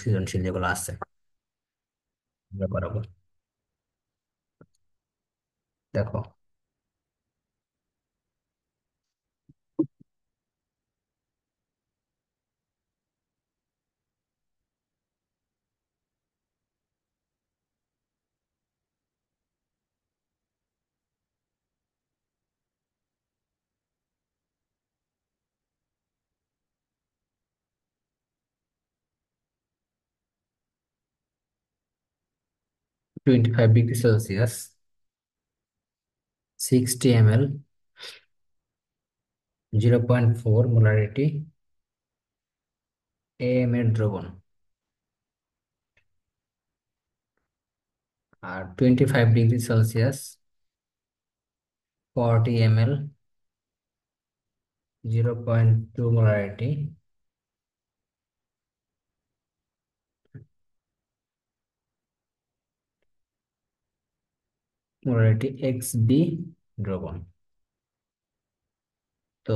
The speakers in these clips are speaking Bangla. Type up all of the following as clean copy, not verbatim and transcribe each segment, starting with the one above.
সৃজনশীল যেগুলো আছে এগুলো করাবো। দেখো, 25 degree Celsius, 60 ml, 0.4 molarity M এর দ্রবণ। আর 25 degree Celsius, 40 ml, 0.2 molarity molarity X B দ্রবণ। তো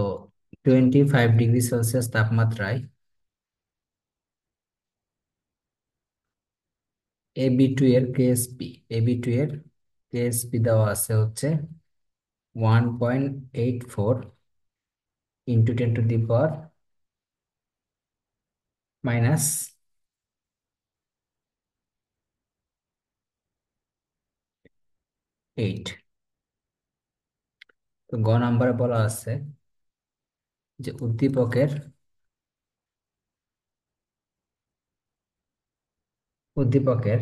25 ডিগ্রি সেলসিয়াস তাপমাত্রায় এ বি টু এর কেএসপি দেওয়া আছে হচ্ছে 1.84 ইন্টু 10⁻⁸। তো গ নাম্বারে বলা আছে যে উদ্দীপকের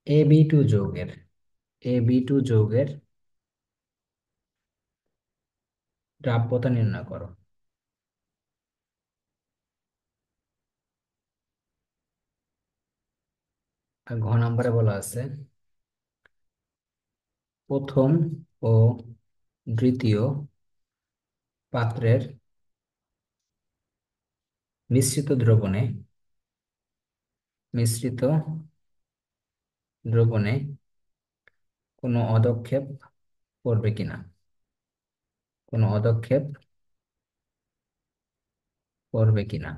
এ বি টু যৌগের দ্রাব্যতা নির্ণয় করো। আর ঘ নাম্বারে বলা আছে প্রথম ও দ্বিতীয় পাত্রের মিশ্রিত দ্রবণে মিশ্রিত দ্রবণে কোনো অদক্ষেপ পড়বে কিনা, কোনো অদক্ষেপ পড়বে কিনা।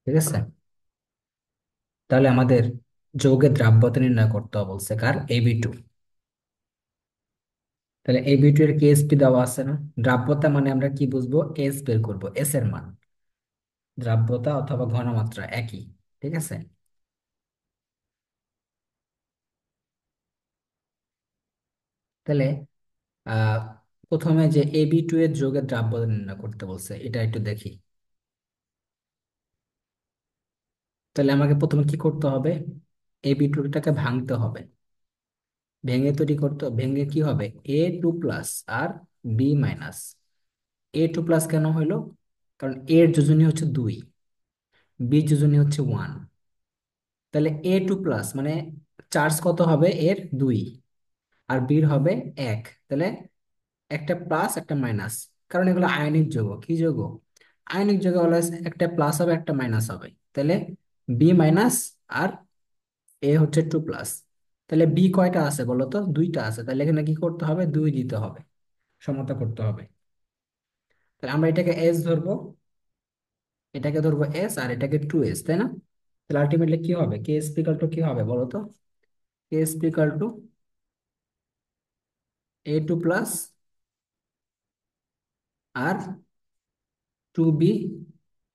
ঠিক আছে, তাহলে আমাদের যৌগের দ্রাব্যতা নির্ণয় করতে হবে বলছে কার, এ বি টু। তাহলে এ বি টু এর কেএসপি দেওয়া আছে না, দ্রাব্যতা মানে আমরা কি বুঝবো, এস বের করব, এস এর মান। দ্রাব্যতা অথবা ঘনমাত্রা একই। ঠিক আছে, তাহলে আহ প্রথমে যে এ বি টু এর যৌগের দ্রাব্যতা নির্ণয় করতে বলছে এটা একটু দেখি। তাহলে আমাকে প্রথমে কি করতে হবে, এ বি টুটাকে ভাঙতে হবে। ভেঙে কি হবে, এ টু প্লাস আর বি মাইনাস। এ টু প্লাস কেন হইলো, কারণ এর যোজনী হচ্ছে 2, বি যোজনী হচ্ছে 1। তাহলে এ টু প্লাস মানে চার্জ কত হবে, এর 2 আর বির হবে 1। তাহলে একটা প্লাস একটা মাইনাস, কারণ এগুলো আয়নিক যৌগ। কি যৌগ, আয়নিক যৌগ অলওয়েজ একটা প্লাস হবে একটা মাইনাস হবে। তাহলে বি মাইনাস আর এ হচ্ছে 2 প্লাস। তাহলে বি কয়টা আছে বলো তো, 2টা আছে। তাহলে এখানে কি করতে হবে, 2 দিতে হবে, সমতা করতে হবে। তাহলে আমরা এটাকে এস ধরবো, এটাকে ধরবো এস, আর এটাকে 2s, তাই না। তাহলে আলটিমেটলি কি হবে, কে স্পিকাল টু কি হবে বলো তো, কে স্পিকাল টু এ টু প্লাস আর 2b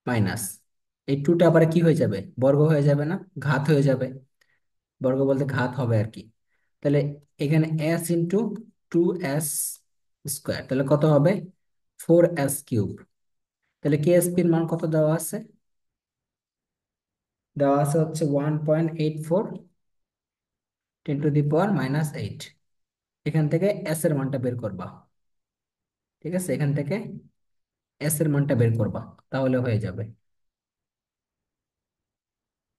মাইনাস। এই টুটা আবার কি হয়ে যাবে, বর্গ হয়ে যাবে না, ঘাত হয়ে যাবে। বর্গ বলতে ঘাত হবে আর কি। তাহলে এখানে s × 2s², তাহলে কত হবে, 4s³। তাহলে কেএসপির মান কত দেওয়া আছে, দেওয়া আছে হচ্ছে 1.84 × 10⁻⁸। এখান থেকে এস এর মানটা বের করবা। ঠিক আছে, এখান থেকে এস এর মানটা বের করবা, তাহলে হয়ে যাবে।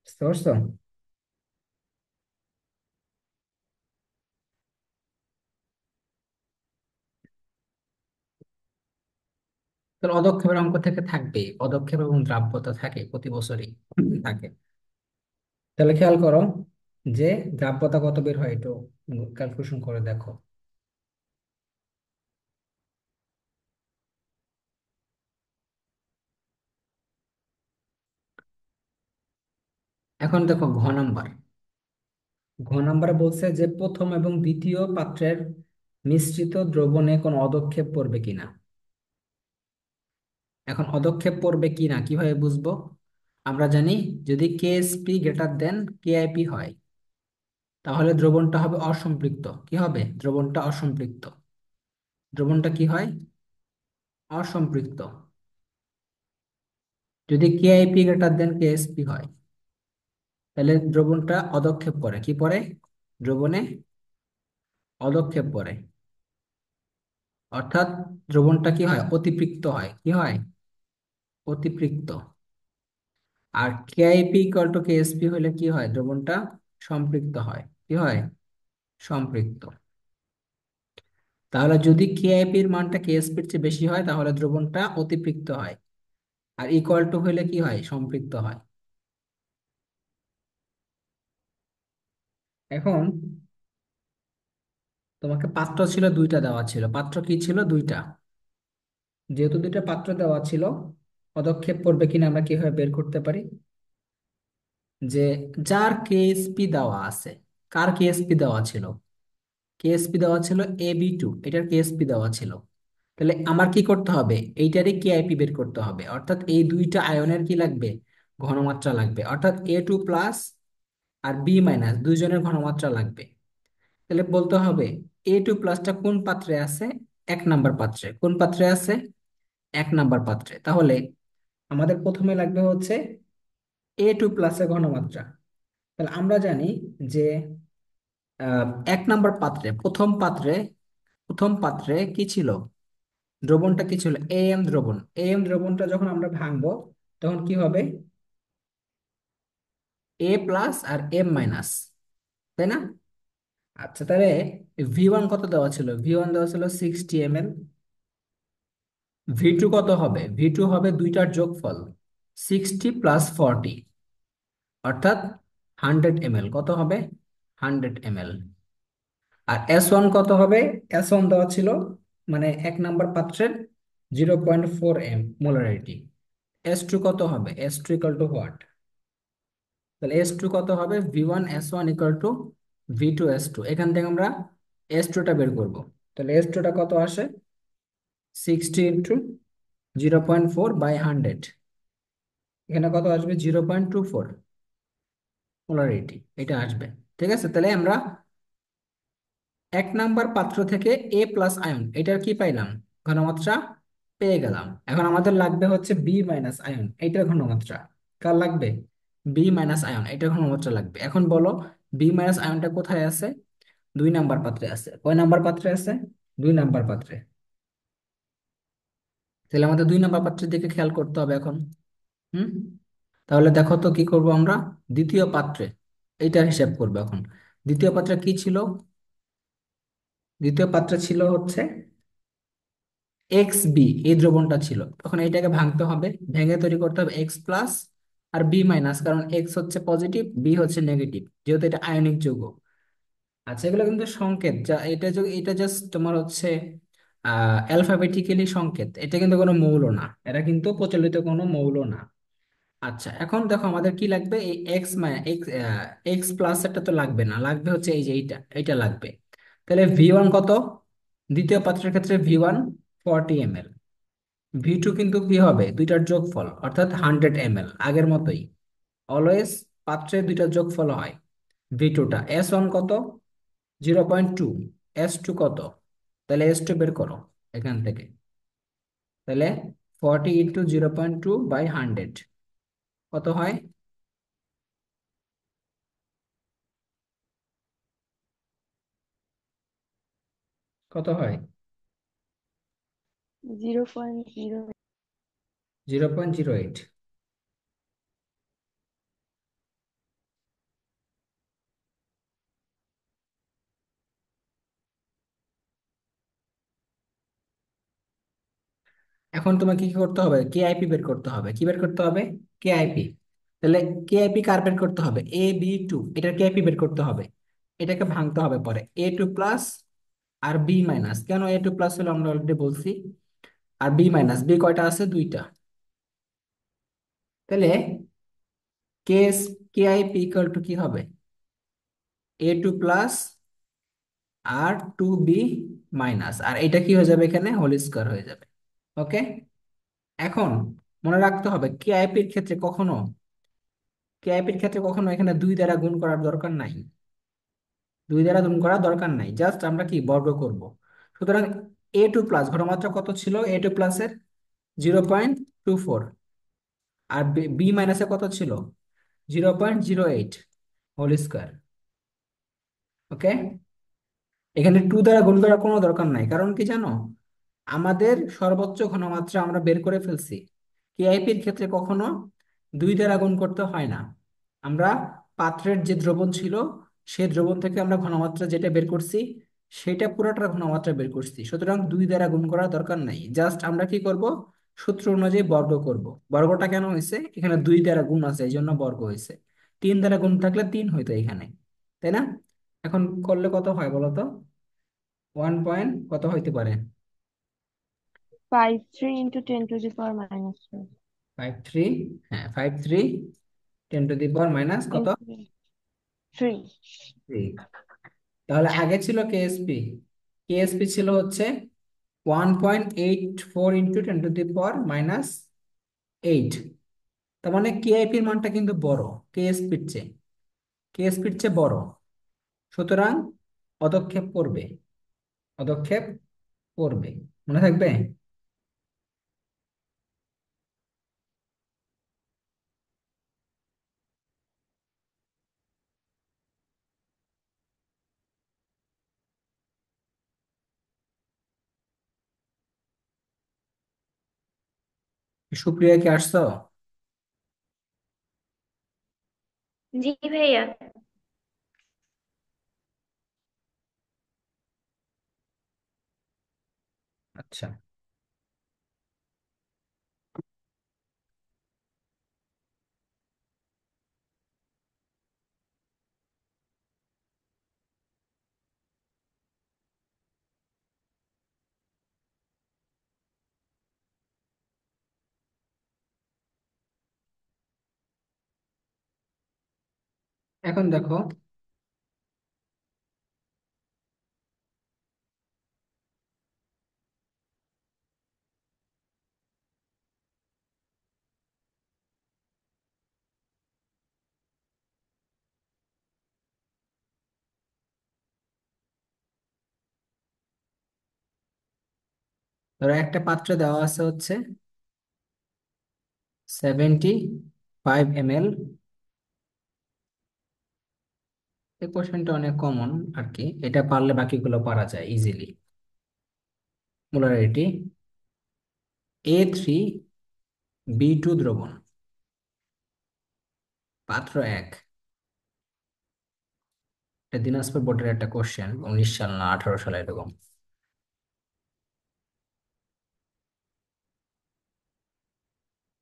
বুঝতে পারছো। তাহলে অদক্ষেপের অঙ্ক থেকে থাকবে, পদক্ষেপ এবং দ্রাব্যতা থাকে প্রতি বছরই থাকে। তাহলে খেয়াল করো যে দ্রাব্যতা কত বের হয়, একটু ক্যালকুলেশন করে দেখো। এখন দেখো ঘ নাম্বার বলছে যে প্রথম এবং দ্বিতীয় পাত্রের মিশ্রিত দ্রবণে কোনো অদক্ষেপ পড়বে কিনা। এখন অদক্ষেপ পড়বে কিনা কিভাবে বুঝবো? আমরা জানি যদি কেএসপি গ্রেটার দেন কেআইপি হয়, তাহলে দ্রবণটা হবে অসম্পৃক্ত। কি হবে? দ্রবণটা অসম্পৃক্ত। দ্রবণটা কি হয়? অসম্পৃক্ত। যদি কেআইপি গ্রেটার দেন কেএসপি হয়, তাহলে দ্রবণটা অদক্ষেপ পড়ে। কি পড়ে? দ্রবণে অদক্ষেপ পড়ে। অর্থাৎ দ্রবণটা কি হয়? অতিপৃক্ত হয়। কি হয়? অতিপৃক্ত। আর কেআইপি ইকুয়াল টু কেএসপি হলে কি হয়? দ্রবণটা সম্পৃক্ত হয়। কি হয়? সম্পৃক্ত। তাহলে যদি কেআইপি এর মানটা কেএসপি এর চেয়ে বেশি হয়, তাহলে দ্রবণটা অতিপৃক্ত হয়। আর ইকুয়াল টু হলে কি হয়? সম্পৃক্ত হয়। এখন তোমাকে পাত্র ছিল দুইটা, দেওয়া ছিল পাত্র কি ছিল? দুইটা। যেহেতু দুইটা পাত্র দেওয়া ছিল, পদক্ষেপ পড়বে কিনা আমরা কিভাবে বের করতে পারি? যে যার কেএসপি দেওয়া আছে, কার কেএসপি দেওয়া ছিল? কেএসপি দেওয়া ছিল AB2, এটার কেএসপি দেওয়া ছিল। তাহলে আমার কি করতে হবে? এইটারই কেআইপি বের করতে হবে। অর্থাৎ এই দুইটা আয়নের কি লাগবে? ঘনমাত্রা লাগবে। অর্থাৎ A2+ আর B- দুইজনের ঘনমাত্রা লাগবে। তাহলে বলতে হবে A2+টা কোন পাত্রে আছে? 1 নাম্বার পাত্রে। কোন পাত্রে আছে? 1 নাম্বার পাত্রে। তাহলে আমাদের প্রথমে লাগবে হচ্ছে A2+ এর ঘনমাত্রা। তাহলে আমরা জানি যে 1 নাম্বার পাত্রে, প্রথম পাত্রে কি ছিল? দ্রবণটা কি ছিল? এএম দ্রবণ। এএম দ্রবণটা যখন আমরা ভাঙবো, তখন কি হবে? A+ আর M-, তাই না? আচ্ছা, তাহলে V1 কত দেওয়া ছিল? V1 দেওয়া ছিল 60 ml। V2 কত হবে? V2 হবে দুইটার যোগফল, 60 + 40, অর্থাৎ 100 ml। কত হবে? 100 ml। আর S1 কত হবে? S1 দেওয়া ছিল, মানে 1 নাম্বার পাত্রের 0.4 মোলারিটি। S2 কত হবে? S2 equal to what? তাহলে S2 কত হবে? V1S1 equal to V2S2। এখান থেকে আমরা S2টা বের করব। তাহলে S2টা কত আসে? 60 × 0.4/100। এখানে কত আসবে? 0.24 পোলারিটি, এটা আসবে। ঠিক আছে, তাহলে আমরা 1 নাম্বার পাত্র থেকে A+ আয়ন, এটার কি পাইলাম? ঘনমাত্রা পেয়ে গেলাম। এখন আমাদের লাগবে হচ্ছে B- আয়ন, এটার ঘনমাত্রা। কার লাগবে? B- আয়ন, এটার ঘনমাত্রা লাগবে। এখন বলো, B- আয়নটা কোথায় আছে? 2 নাম্বার পাত্রে আছে। কয় নাম্বার পাত্রে আছে? 2 নাম্বার পাত্রে। তাহলে আমাদের 2 নাম্বার পাত্রের দিকে খেয়াল করতে হবে এখন। হুম। তাহলে দেখো তো কি করব আমরা। দ্বিতীয় পাত্রে এইটার হিসাব করবো এখন। দ্বিতীয় পাত্রে কি ছিল? দ্বিতীয় পাত্রে ছিল হচ্ছে XB, এই দ্রবণটা ছিল। তখন এইটাকে ভাঙতে হবে, ভেঙে তৈরি করতে হবে X+ আর B-, কারণ X হচ্ছে পজিটিভ, B হচ্ছে নেগেটিভ, যেহেতু এটা আয়নিক যৌগ। আচ্ছা, এগুলো কিন্তু সংকেত, যা এটা জাস্ট তোমার হচ্ছে অ্যালফাবেটিক্যালি সংকেত। এটা কিন্তু কোনো মৌল না, এটা কিন্তু প্রচলিত কোনো মৌল না। আচ্ছা, এখন দেখো আমাদের কি লাগবে? এই X+ একটা তো লাগবে না, লাগবে হচ্ছে এই যে এইটা লাগবে। তাহলে V1 কত? দ্বিতীয় পাত্রের ক্ষেত্রে V1 40 ml। V2 কিন্তু কি হবে? দুইটার যোগফল, অর্থাৎ 100 ml, আগের মতোই। অলওয়েজ পাত্রে দুইটার যোগফল হয়। V2টা S1 কত? 0.2। S2 কত? তাহলে S2 বের করো এখান থেকে। তাহলে 40 × 0.2/100 কত হয়? কত হয়? 0.0। 0.08। এখন তোমাকে কি করতে হবে? কেআইপি বের করতে হবে। কি বের করতে হবে? কেআইপি। তাহলে কেআইপি কার বের করতে হবে? AB2, এটার কেআইপি বের করতে হবে। এটাকে ভাঙতে হবে পরে A2+ আর B-। কেন A2+ হলো আমরা অলরেডি বলছি। আর B-, বি কয়টা আছে? দুইটা। তাহলে কে কে আই পি ইকুয়াল টু কি হবে? A2 প্লাস R2B মাইনাস, আর এটা কি হয়ে যাবে, এখানে হোল স্কোয়ার হয়ে যাবে। ওকে। এখন মনে রাখতে হবে কেআইপির ক্ষেত্রে কখনো এখানে 2 দ্বারা গুণ করার দরকার নাই। 2 দ্বারা গুণ করার দরকার নাই, জাস্ট আমরা কি বর্গ করব। সুতরাং A2 প্লাস ঘনমাত্রা কত ছিল A2 প্লাসের? 0.24। আর বি মাইনাসে কত ছিল? 0.08 হোল স্কোয়ার। ওকে। এখানে 2 দ্বারা গুণ করার কোনো দরকার নাই, কারণ কি জানো, আমাদের সর্বোচ্চ ঘনমাত্রা আমরা বের করে ফেলছি। কেআইপির ক্ষেত্রে কখনো 2 দ্বারা গুণ করতে হয় না। আমরা পাত্রের যে দ্রবণ ছিল, সেই দ্রবণ থেকে আমরা ঘনমাত্রা যেটা বের করছি, সেটা পুরোটার ঘনমাত্রা বের করছি। সুতরাং 2 দ্বারা গুণ করার দরকার নাই, জাস্ট আমরা কি করব, সূত্র অনুযায়ী বর্গ করব। বর্গটা কেন হয়েছে, এখানে 2 দ্বারা গুণ আছে এই জন্য বর্গ হয়েছে। 3 দ্বারা গুণ থাকলে 3 হইতো এখানে, তাই না? এখন করলে কত হয় বলো তো? 1 পয়েন্ট কত হইতে পারে? 53 × 10⁻³ 5 3, হ্যাঁ 5 3 10⁻³ কত? into 3। 3। তাহলে আগে ছিল কেএসপি, কেএসপি ছিল হচ্ছে 1.84 × 10⁻⁸ তার মানে কেআইপির মানটা কিন্তু বড় কেএসপির চেয়ে বড়। সুতরাং পদক্ষেপ পড়বে, পদক্ষেপ পড়বে, মনে থাকবে। সুপ্রিয়া কি আসছো? জি ভাইয়া। আচ্ছা, এখন দেখো, ধরো একটা পাত্রে দেওয়া আছে হচ্ছে 75 ml। এই কোশ্চেনটা অনেক কমন আর কি, এটা পারলে বাকিগুলো পারা যায় ইজিলি। মোলারিটি A3B2 দ্রবণ, পাত্র 1। এটা দিনাজপুর বোর্ডের একটা কোশ্চেন, 19 সাল না 18 সালে এরকম।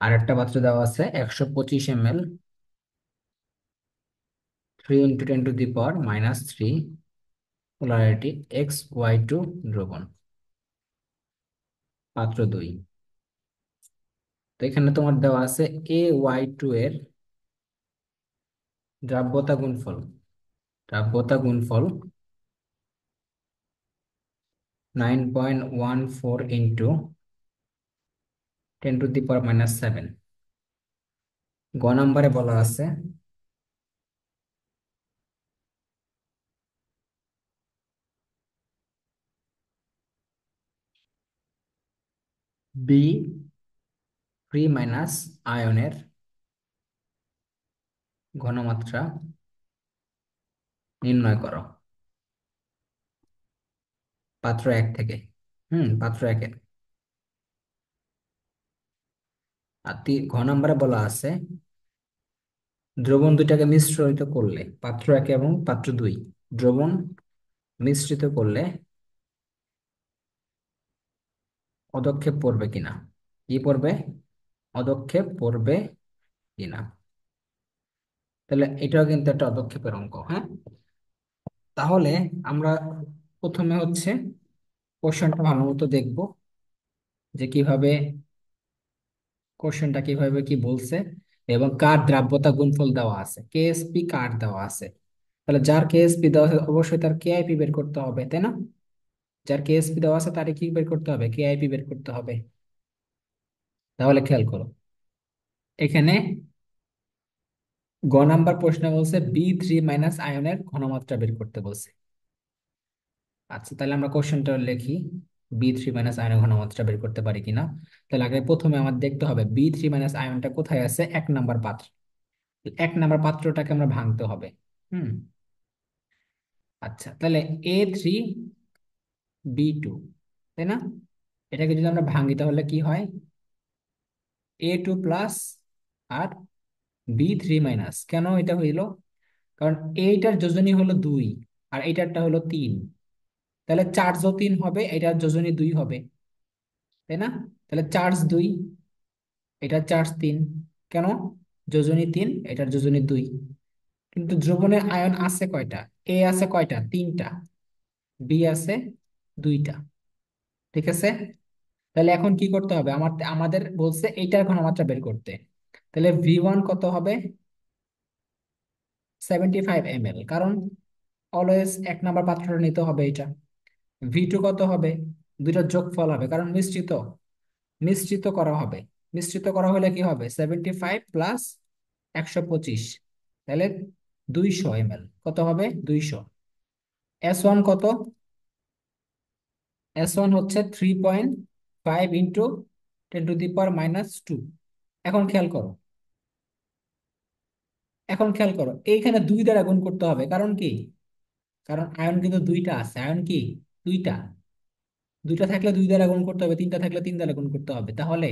আর একটা পাত্র দেওয়া আছে 125 ml, 3 × 10⁻³ পোলারিটি XY2 দ্রবণ, পাত্র 2। তো এখানে তোমার দেওয়া আছে AY2 এর দ্রাব্যতা গুণফল, দ্রাব্যতা গুণফল 9.14 × 10⁻⁷। গ নাম্বারে বলা আছে বি ফ্রি মাইনাস আয়নের ঘনমাত্রা নির্ণয় করো পাত্র 1 থেকে। পাত্র 1-এর। আর ঘ নাম্বারে বলা আছে দ্রবণ দুইটাকে মিশ্রিত করলে, পাত্র 1 এবং পাত্র 2 দ্রবণ মিশ্রিত করলে পদক্ষেপ পড়বে কিনা, কি পড়বে, পদক্ষেপ পড়বে কিনা। তাহলে এটাও কিন্তু একটা পদক্ষেপের অঙ্ক, হ্যাঁ। তাহলে আমরা প্রথমে হচ্ছে কোশ্চেনটা ভালো মতো দেখবো, যে কিভাবে কোশ্চেনটা কিভাবে কি বলছে। এবং কার দ্রাব্যতা গুণফল দেওয়া আছে, কেএসপি কার দেওয়া আছে। তাহলে যার কেএসপি দেওয়া আছে অবশ্যই তার কেআইপি বের করতে হবে, তাই না? যার কেএসপি দেওয়া আছে তার কি বের করতে হবে, কেআইপি বের করতে হবে। তাহলে খেয়াল করো, এখানে গ নাম্বার প্রশ্ন বলছে B3 - আয়নের ঘনমাত্রা বের করতে বলছে। আচ্ছা, তাহলে আমরা কোশ্চেনটা লিখি, B3 - আয়নের ঘনমাত্রা বের করতে পারি কিনা। তাহলে আগে প্রথমে আমার দেখতে হবে B3 - আয়নটা কোথায় আছে, 1 নাম্বার পাত্র। 1 নাম্বার পাত্রটাকে আমরা ভাঙতে হবে। হুম। আচ্ছা, তাহলে A3B2, তাই না? এটাকে যদি আমরা ভাঙি তাহলে কি হয়, A2 প্লাস আর B3 মাইনাস। কেন এটা হইলো? কারণ এইটার যোজনী হলো 2 আর এইটারটা হলো 3। তাহলে চার্জও 3 হবে, এটার যোজনী 2 হবে, তাই না? তাহলে চার্জ 2, এটার চার্জ 3। কেন? যোজনী 3, এটার যোজনী 2। কিন্তু দ্রবণে আয়ন আছে কয়টা? এ আছে কয়টা? 3টা। বি আছে 2টা। ঠিক আছে। তাহলে এখন কি করতে হবে, আমাদের বলছে এইটার ঘনমাত্রা বের করতে। তাহলে V1 কত হবে? 75 ml, কারণ অলওয়েজ 1 নাম্বার পাত্রটা নিতে হবে এটা। V2 কত হবে? দুইটার যোগফল হবে, কারণ মিশ্রিত, মিশ্রিত করা হবে। মিশ্রিত করা হলে কি হবে, 75 প্লাস 125, তাহলে 200 ml। কত হবে? 200। S1 কত? S1 হচ্ছে 3.5 × 10⁻²। এখন খেয়াল করো, এখন খেয়াল করো, এইখানে 2 দ্বারা গুণ করতে হবে, কারণ কি? কারণ আয়ন কিন্তু 2টা আছে, আয়ন কি? 2টা। 2টা থাকলে 2 দ্বারা গুণ করতে হবে, 3টা থাকলে 3 দ্বারা গুণ করতে হবে। তাহলে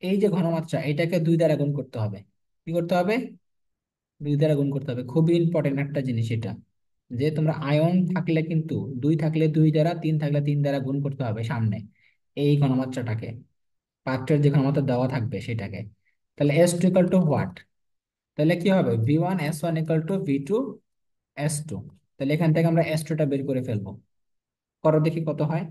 এই যে ঘনমাত্রা, এটাকে 2 দ্বারা গুণ করতে হবে। কি করতে হবে? 2 দ্বারা গুণ করতে হবে। খুবই ইম্পর্টেন্ট একটা জিনিস এটা, যে তোমরা আয়ন থাকলে কিন্তু 2 থাকলে 2 দ্বারা, 3 থাকলে 3 দ্বারা গুণ করতে হবে সামনে এই ঘনমাত্রাটাকে, পাত্রের যে ঘনমাত্রা দেওয়া থাকবে সেটাকে। তাহলে S2 ইকাল টু হোয়াট? তাহলে কি হবে, V1S1 ইকাল টু V2S2। তাহলে এখান থেকে আমরা S2টা বের করে ফেলবো। করো দেখি কত হয়।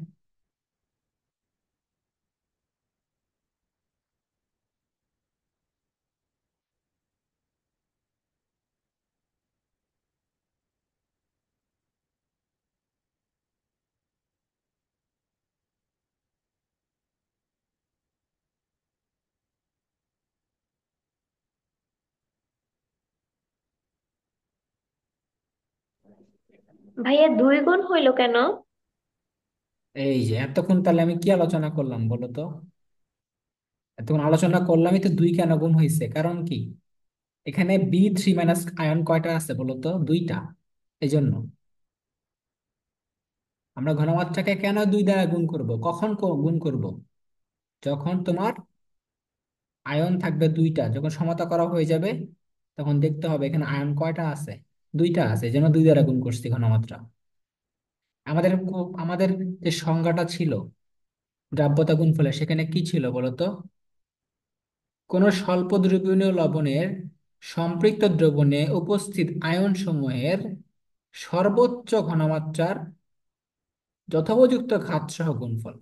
ভাইয়া 2 গুণ হইলো কেন? এই যে এতক্ষণ তাহলে আমি কি আলোচনা করলাম বলো তো? এতক্ষণ আলোচনা করলামই তো 2 কেন গুণ হয়েছে, কারণ কি? এখানে B3 - আয়ন কয়টা আছে বলো তো? 2টা। এই জন্য আমরা ঘনমাত্রাকে কেন 2 দ্বারা গুণ করব, কখন গুণ করব? যখন তোমার আয়ন থাকবে 2টা, যখন সমতা করা হয়ে যাবে তখন দেখতে হবে এখানে আয়ন কয়টা আছে। 2টা আছে, এই জন্য 2 দ্বারা গুণ করছি ঘনমাত্রা। আমাদের যে সংজ্ঞাটা ছিল দ্রাব্যতা গুণফলের, সেখানে কি ছিল বলতো? কোন স্বল্প দ্রবণীয় লবণের সম্পৃক্ত দ্রবণে উপস্থিত আয়ন সমূহের সর্বোচ্চ ঘনমাত্রার যথোপযুক্ত ঘাত সহ গুণফল।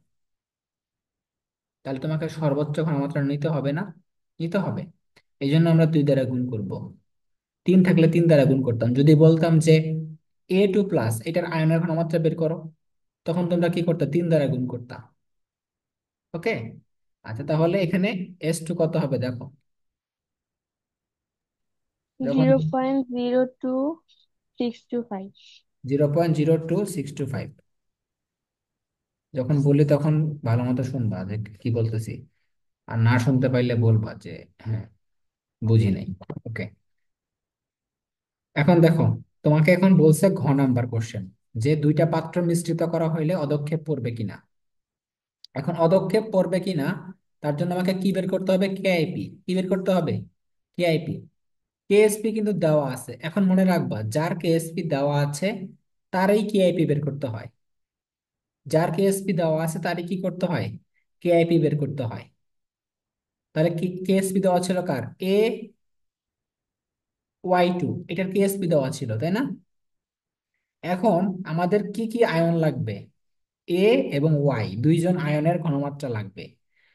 তাহলে তোমাকে সর্বোচ্চ ঘনমাত্রা নিতে হবে না? নিতে হবে। এই জন্য আমরা 2 দ্বারা গুণ করব। 3 থাকলে 3 দ্বারা গুণ করতাম। যদি বলতাম যে A2 প্লাস এটার আয়নের ঘনমাত্রা বের করো, তখন তোমরা কি করতে, 3 দ্বারা গুণ করতা। ওকে। আচ্ছা, তাহলে এখানে S2 কত হবে দেখো। যখন 0.02625। 0.02625, যখন বলি তখন ভালো মতো শুনবা যে কি বলতেছি, আর না শুনতে পাইলে বলবা যে হ্যাঁ, বুঝি নাই। ওকে। এখন দেখো, তোমাকে এখন বলছে ঘ নাম্বার কোশ্চেন, যে 2টা পাত্র মিশ্রিত করা হইলে অদক্ষেপ পড়বে কিনা। এখন অদক্ষেপ পড়বে কিনা তার জন্য আমাকে কি বের করতে হবে, কেআইপি। কি বের করতে হবে? কেআইপি। কেএসপি কিন্তু দেওয়া আছে, এখন মনে রাখবা যার কেএসপি দেওয়া আছে তারই কেআইপি বের করতে হয়। যার কেএসপি দেওয়া আছে তারই কি করতে হয়, কেআইপি বের করতে হয়। তাহলে কি কেএসপি দেওয়া ছিল কার, A Y2, এটার কেএসপি দেওয়া ছিল, তাই না? এখন আমাদের কি কি আয়ন লাগবে, এ এবং ওয়াই, দুইজন আয়নের ঘনমাত্রা লাগবে।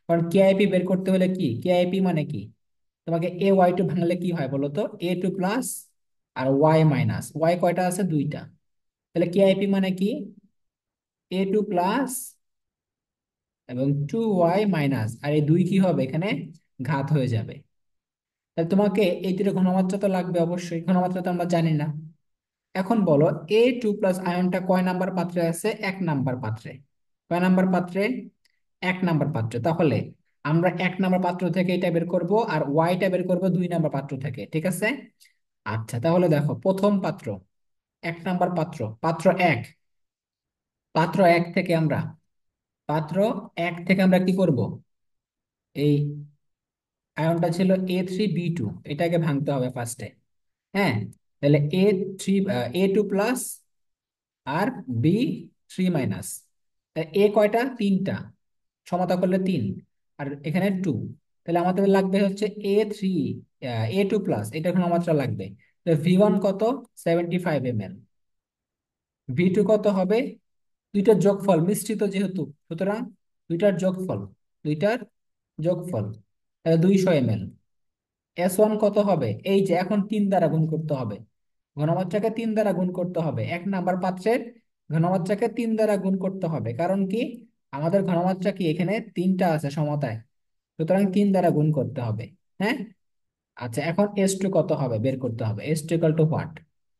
কারণ কেআইপি বের করতে হলে কি, কেআইপি মানে কি, তোমাকে A y2 ভাঙলে কি হয় বলো তো? A2 প্লাস আর ওয়াই মাইনাস, ওয়াই কয়টা আছে? দুইটা। তাহলে কেআইপি মানে কি? A2 প্লাস এবং 2y মাইনাস, আর এই দুই কি হবে এখানে? ঘাত হয়ে যাবে। তাহলে তোমাকে এই দুটো ঘনমাত্রা তো লাগবে অবশ্যই, ঘনমাত্রা তো আমরা জানি না। এখন বলো, A2 প্লাস আয়নটা কয় নাম্বার পাত্রে আছে? 1 নাম্বার পাত্রে। কয় নাম্বার পাত্রে? 1 নাম্বার পাত্রে। তাহলে আমরা 1 নাম্বার পাত্র থেকে এটা বের করব, আর ওয়াইটা বের করব 2 নাম্বার পাত্র থেকে, ঠিক আছে? আচ্ছা, তাহলে দেখো প্রথম পাত্র, 1 নাম্বার পাত্র, পাত্র 1। পাত্র 1 থেকে আমরা, পাত্র 1 থেকে আমরা কি করব? এই আয়নটা ছিল A3B2, এটাকে ভাঙতে হবে ফার্স্টে। হ্যাঁ, তাহলে A3, A2 প্লাস আর B3 মাইনাস। এ কয়টা? তিনটা। সমতা করলে 3, আর এখানে 2। তাহলে আমাদের লাগবে হচ্ছে A3, A2 প্লাস, এটা ঘনমাত্রা লাগবে। V1 কত? 75 ml। V2 কত হবে? দুইটার যোগফল, মিশ্রিত যেহেতু, সুতরাং দুইটার যোগফল, দুইটার যোগফল, 200 ml। S1 কত হবে? এই যে এখন 3 দ্বারা গুণ করতে হবে, ঘনমাত্রাকে 3 দ্বারা গুণ করতে হবে, 1 নাম্বার পাত্রের ঘনমাত্রাকে 3 দ্বারা গুণ করতে হবে। কারণ কি? আমাদের ঘনমাত্রা কি এখানে তিনটা আছে সমতায়, সুতরাং 3 দ্বারা গুণ করতে হবে। হ্যাঁ। আচ্ছা, এখন S2 কত হবে বের করতে হবে। S2 equal to what?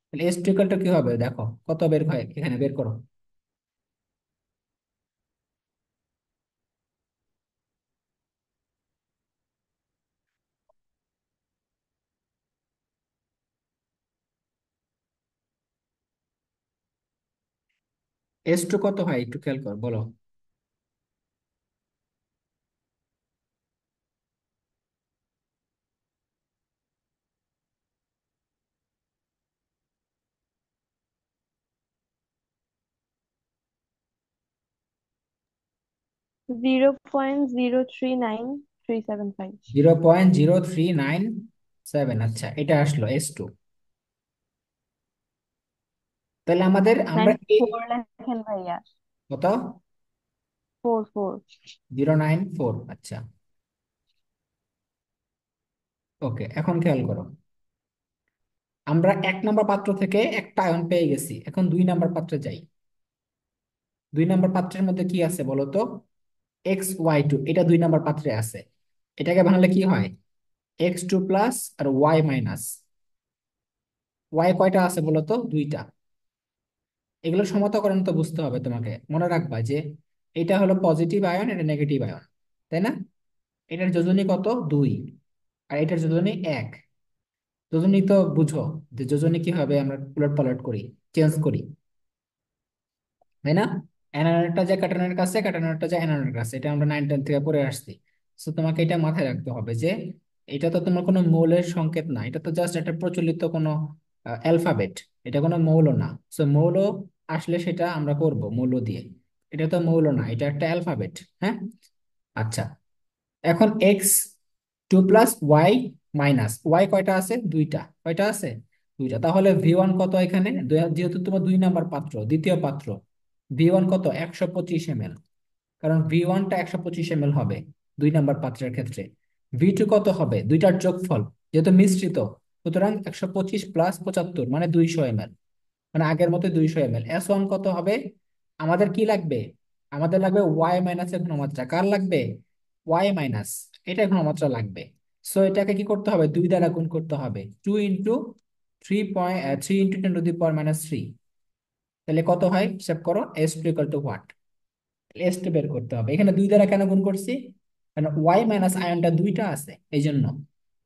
তাহলে S2 ইকাল টু কি হবে দেখো, কত বের হয় এখানে, বের করো। S2 কত হয় একটু খেয়াল কর, বলো। 0.039,375। 0.0397, আচ্ছা এটা আসলো S2। তাহলে আমাদের, আমরা 94 লেখেন ভাইয়া। কত? 4 4। 0.94, আচ্ছা। ওকে, এখন খেয়াল করো, আমরা 1 নাম্বার পাত্র থেকে একটা আয়ন পেয়ে গেছি, এখন 2 নাম্বার পাত্রে যাই। 2 নাম্বার পাত্রের মধ্যে কি আছে বলো তো? XY2, এটা 2 নাম্বার পাত্রে আছে। এটাকে বানালে কি হয়? X2 প্লাস আর ওয়াই মাইনাস। ওয়াই কয়টা আছে বলো তো? দুইটা। এগুলো সমতাকরণ তো বুঝতে হবে তোমাকে, মনে রাখবা যে এটা হলো পজিটিভ আয়ন, এটা নেগেটিভ আয়ন, তাই না? এটার যোজনী কত? 2। আর এটার যোজনী 1। যোজনী তো বুঝো, যে যোজনী কি হবে, আমরা উলট পালট করি, চেঞ্জ করি, তাই না? অ্যানায়নটা যায় ক্যাটায়নের কাছে, ক্যাটায়নটা যায় অ্যানায়নের কাছে, এটা আমরা 9 10 থেকে পড়ে আসছি। তো তোমাকে এটা মাথায় রাখতে হবে যে এটা তো তোমার কোনো মৌলের সংকেত না, এটা তো জাস্ট একটা প্রচলিত কোনো অ্যালফাবেট, এটা কোনো মৌল না। সো মৌল আসলে সেটা আমরা করব মৌল দিয়ে, এটা তো মৌল না, এটা একটা অ্যালফাবেট। হ্যাঁ। আচ্ছা, এখন X2 plus Y minus, Y কয়টা আছে? দুইটা। কয়টা আছে? দুইটা। তাহলে V1 কত এখানে? যেহেতু তোমার 2 নাম্বার পাত্র, দ্বিতীয় পাত্র, V1 কত? 125 ml। কারণ V1টা 125 ml হবে 2 নাম্বার পাত্রের ক্ষেত্রে। V2 কত হবে? দুইটার যোগফল, যেহেতু মিশ্রিত, সুতরাং 125 প্লাস 75 মানে 200 ml, মানে আগের মতো 200 ml। S1 কত হবে? আমাদের কি লাগবে? আমাদের লাগবে ওয়াই মাইনাসের ঘনমাত্রা। কার লাগবে? ওয়াই মাইনাস, এটা ঘনমাত্রা লাগবে। সো এটাকে কি করতে হবে? 2 দ্বারা গুণ করতে হবে, 2 into 3 into 10 to the power minus 3। তাহলে কত হয় হিসাব করো, S2 equal to what? S2 বের করতে হবে। এখানে 2 দ্বারা কেন গুণ করছি? কারণ ওয়াই মাইনাস আয়নটা দুইটা আছে, এই জন্য।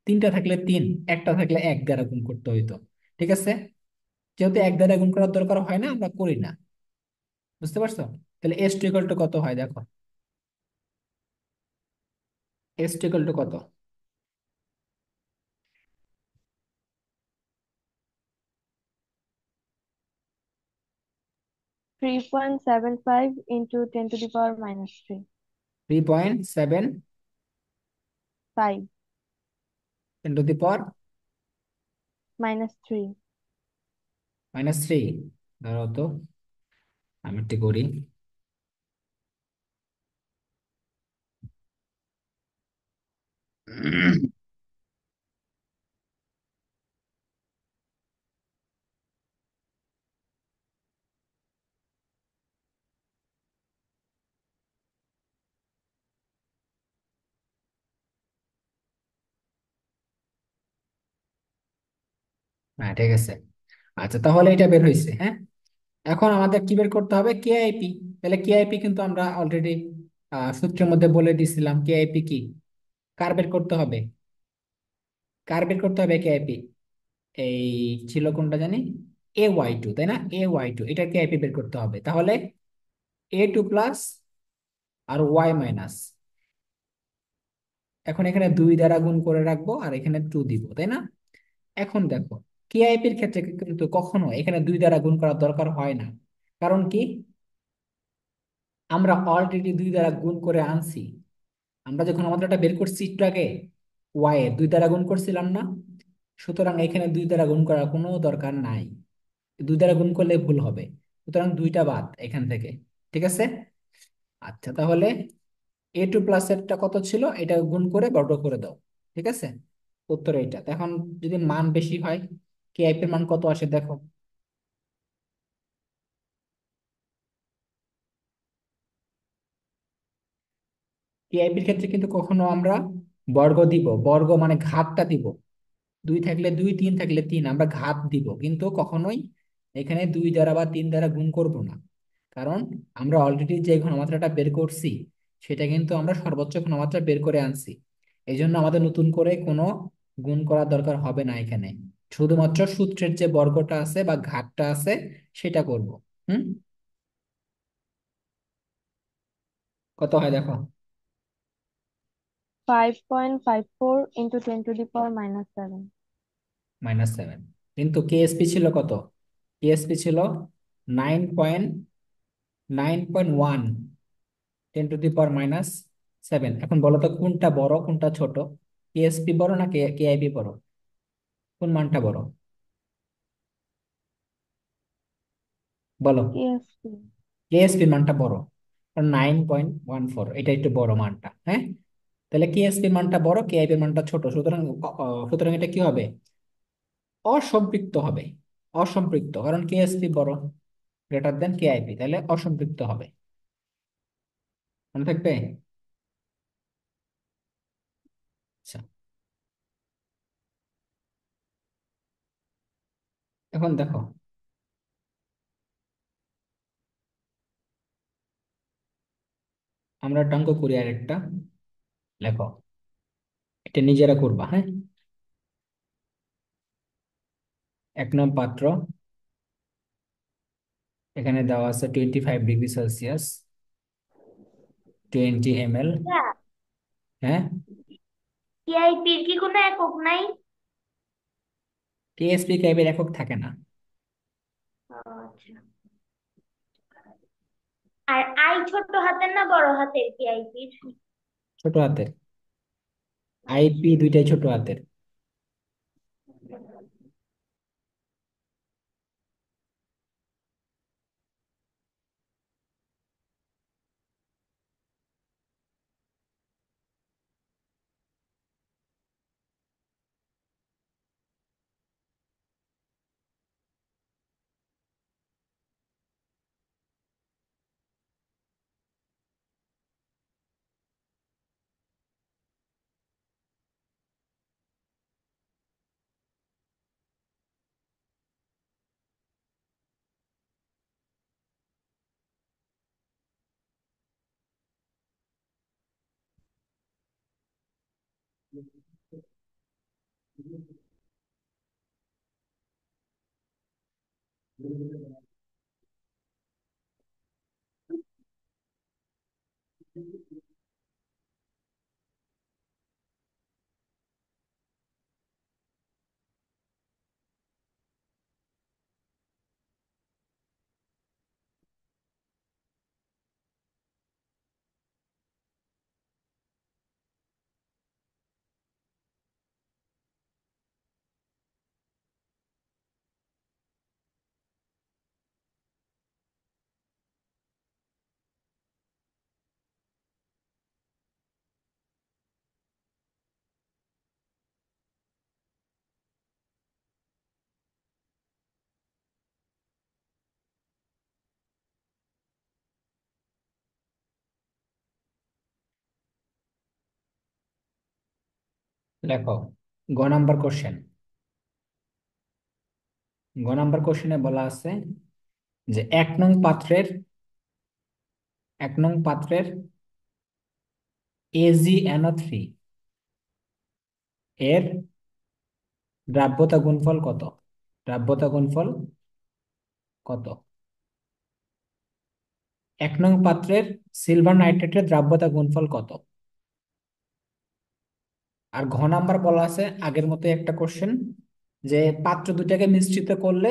তিনটা থাকলে 3, একটা থাকলে 1 দ্বারা গুণ করতে হইতো, ঠিক আছে? যেহেতু 1 দ্বারা গুণ করার দরকার হয় না, আমরা করি না। বুঝতে পারছো? তাহলে S2 ইকুয়াল টু কত হয় দেখো, S2 ইকুয়াল টু কত? 3.75 into 10 to the power minus 3. 3.7 5 into the পাওয়ার -3. -3। ধরো তো, আমি একটু করি। হ্যাঁ, ঠিক আছে। আচ্ছা, তাহলে এটা বের হয়েছে, হ্যাঁ। এখন আমাদের কি বের করতে হবে? কেআইপি। তাহলে কেআইপি কিন্তু আমরা অলরেডি সূত্রের মধ্যে বলে দিছিলাম। কেআইপি কি? কার বের করতে হবে? কার বের করতে হবে কেআইপি? এই ছিল কোনটা জানি, A/2, তাই না? A/2, এটা কেআইপি বের করতে হবে। তাহলে A2 প্লাস আর ওয়াই মাইনাস, এখন এখানে 2 দ্বারা গুণ করে রাখবো আর এখানে 2 দিব, তাই না? এখন দেখো, কেআইপির ক্ষেত্রে কিন্তু কখনো এখানে 2 দ্বারা গুণ করার দরকার হয় না। কারণ কি? আমরা অলরেডি 2 দ্বারা গুণ করে আনছি। আমরা যখন আমাদের এটা বের করছি একটু আগে, ওয়াই এর 2 দ্বারা গুণ করছিলাম না? সুতরাং এখানে 2 দ্বারা গুণ করার কোনো দরকার নাই। 2 দ্বারা গুণ করলে ভুল হবে। সুতরাং দুইটা বাদ এখান থেকে। ঠিক আছে। আচ্ছা, তাহলে A2 প্লাস এরটা কত ছিল, এটা গুণ করে বর্গ করে দাও। ঠিক আছে। উত্তর এইটা। তো এখন যদি মান বেশি হয়, কেআইপি এর মান কত আসে দেখো। কেআইপির ক্ষেত্রে কিন্তু কখনো আমরা বর্গ দিব, বর্গ মানে ঘাতটা দিব। 2 থাকলে 2, 3 থাকলে 3, আমরা ঘাত দিব, কিন্তু কখনোই এখানে 2 দ্বারা বা 3 দ্বারা গুণ করব না। কারণ আমরা অলরেডি যে ঘনমাত্রাটা বের করছি, সেটা কিন্তু আমরা সর্বোচ্চ ঘনমাত্রা বের করে আনছি। এই জন্য আমাদের নতুন করে কোনো গুণ করার দরকার হবে না এখানে। শুধুমাত্র সূত্রের যে বর্গটা আছে বা ঘাতটা আছে, সেটা করব। হুম। কত হয় দেখো। 5.54 into 10 to the power minus 7. -7। কিন্তু কেএসপি ছিল কত? কেএসপি ছিল 9.9.1, 10 to the power -7। এখন বলো তো কোনটা বড় কোনটা ছোট? কেএসপি বড় না কেআইপি বড়? কোন মানটা বড়? বলো। KSP. কেএসপি মানটা বড়, কারণ 9.14, এটা একটু বড় মানটা, হ্যাঁ। তাহলে কেএসপি মানটা বড়, কেআইপি মানটা ছোট, সুতরাং সুতরাং এটা কি হবে? অসম্পৃক্ত হবে। অসম্পৃক্ত, কারণ কেএসপি বড়, গ্রেটার দেন কেআইপি, তাহলে অসম্পৃক্ত হবে। মনে থাকবে? আচ্ছা, এখন দেখো, আমরা একটা অঙ্ক করি আরেকটা। লেখো, এটা নিজেরা করবা, হ্যাঁ। 1 নং পাত্র, এখানে দেওয়া আছে 25°C, 20 ml। আচ্ছা, হ্যাঁ। টিআইপির কি কোনো একক নাই? টিএসপি ক্যাবের একক থাকে না। ও আচ্ছা। আর আই ছোট হাতের না বড় হাতের টিআইপির? ছোট হাতের। আইপি দুইটাই ছোট হাতের। লেখো, গ নাম্বার কোশ্চেন। গ নাম্বার কোশ্চেনে বলা আছে যে 1 নং পাত্রের AgNO3 এর দ্রাব্যতা গুণফল কত? দ্রাব্যতা গুণফল কত? 1 নং পাত্রের সিলভার নাইট্রেটের দ্রাব্যতা গুণফল কত? আর ঘ নাম্বার বলা আছে আগের মতো একটা কোশ্চেন, যে পাত্র দুটাকে মিশ্রিত করলে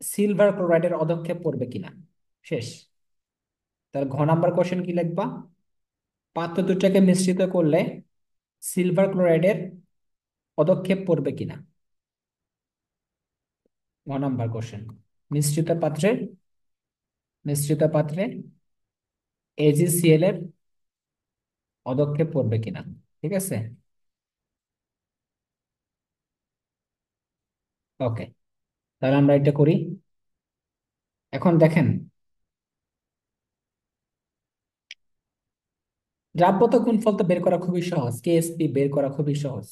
সিলভার ক্লোরাইডের অধক্ষেপ পড়বে কিনা। শেষ। তাহলে ঘ নাম্বার কোশ্চেন কি লিখবা? পাত্র দুটাকে মিশ্রিত করলে সিলভার ক্লোরাইডের পদক্ষেপ পড়বে কিনা। ঘ নাম্বার কোশ্চেন, মিশ্রিত পাত্রে মিশ্রিত পাত্রে AgCl এর পদক্ষেপ পড়বে কিনা। ঠিক আছে, ওকে। তাহলে আমরা এটা করি। এখন দেখেন, দ্রাব্যতা গুণফল তো বের করা খুবই সহজ, KSP বের করা খুবই সহজ।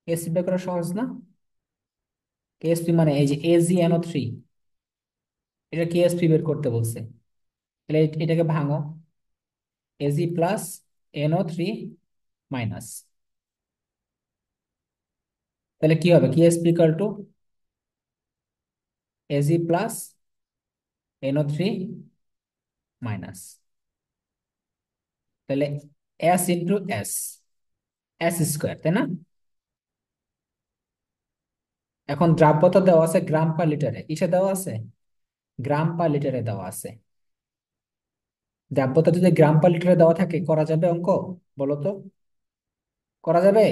KSP বের করা সহজ না? KSP মানে এই যে AgNO3, এটা KSP বের করতে বলছে। তাহলে এটাকে ভাঙো, Ag+NO3-, তাহলে কি হবে? KSP ইকুয়াল টু Ag+NO3-, তাহলে S × S স্কোয়ার, তাই না? এখন দ্রাব্যতা দেওয়া আছে গ্রাম পার লিটারে, কিসে দেওয়া আছে? গ্রাম পার লিটারে দেওয়া আছে। দ্রাব্যতা যদি গ্রাম পার লিটারে দেওয়া থাকে, করা যাবে অঙ্ক? বলো তো, করা যাবে?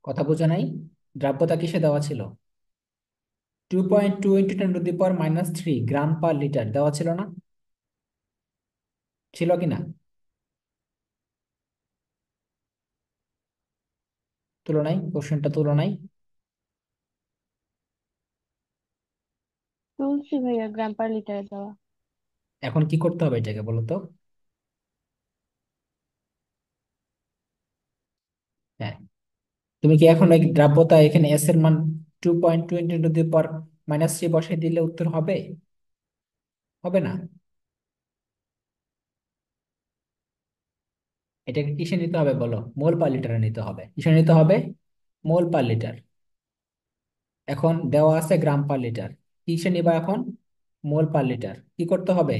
কথা বোঝা নাই? দ্রাব্যতা কিসে দেওয়া ছিল? 2.2 × 10⁻³ গ্রাম পার লিটার দেওয়া ছিল না? ছিল কিনা? তুলনায়, কোশ্চেনটা তুলনায়। তুলছি ভাইয়া, গ্রাম পার লিটারে দেওয়া। এখন কি করতে হবে এটাকে বলো তো? হ্যাঁ, তুমি কি এখন এই দ্রাব্যতা এখানে এস এর মান 2.2 × 10⁻³ বসাই দিলে উত্তর হবে? হবে না। এটাকে কিসে নিতে হবে বলো? মোল পার লিটারে নিতে হবে। কিসে নিতে হবে? মোল পার লিটার। এখন দেওয়া আছে গ্রাম পার লিটার, কিসে নিবা এখন? মোল পার লিটার। কি করতে হবে?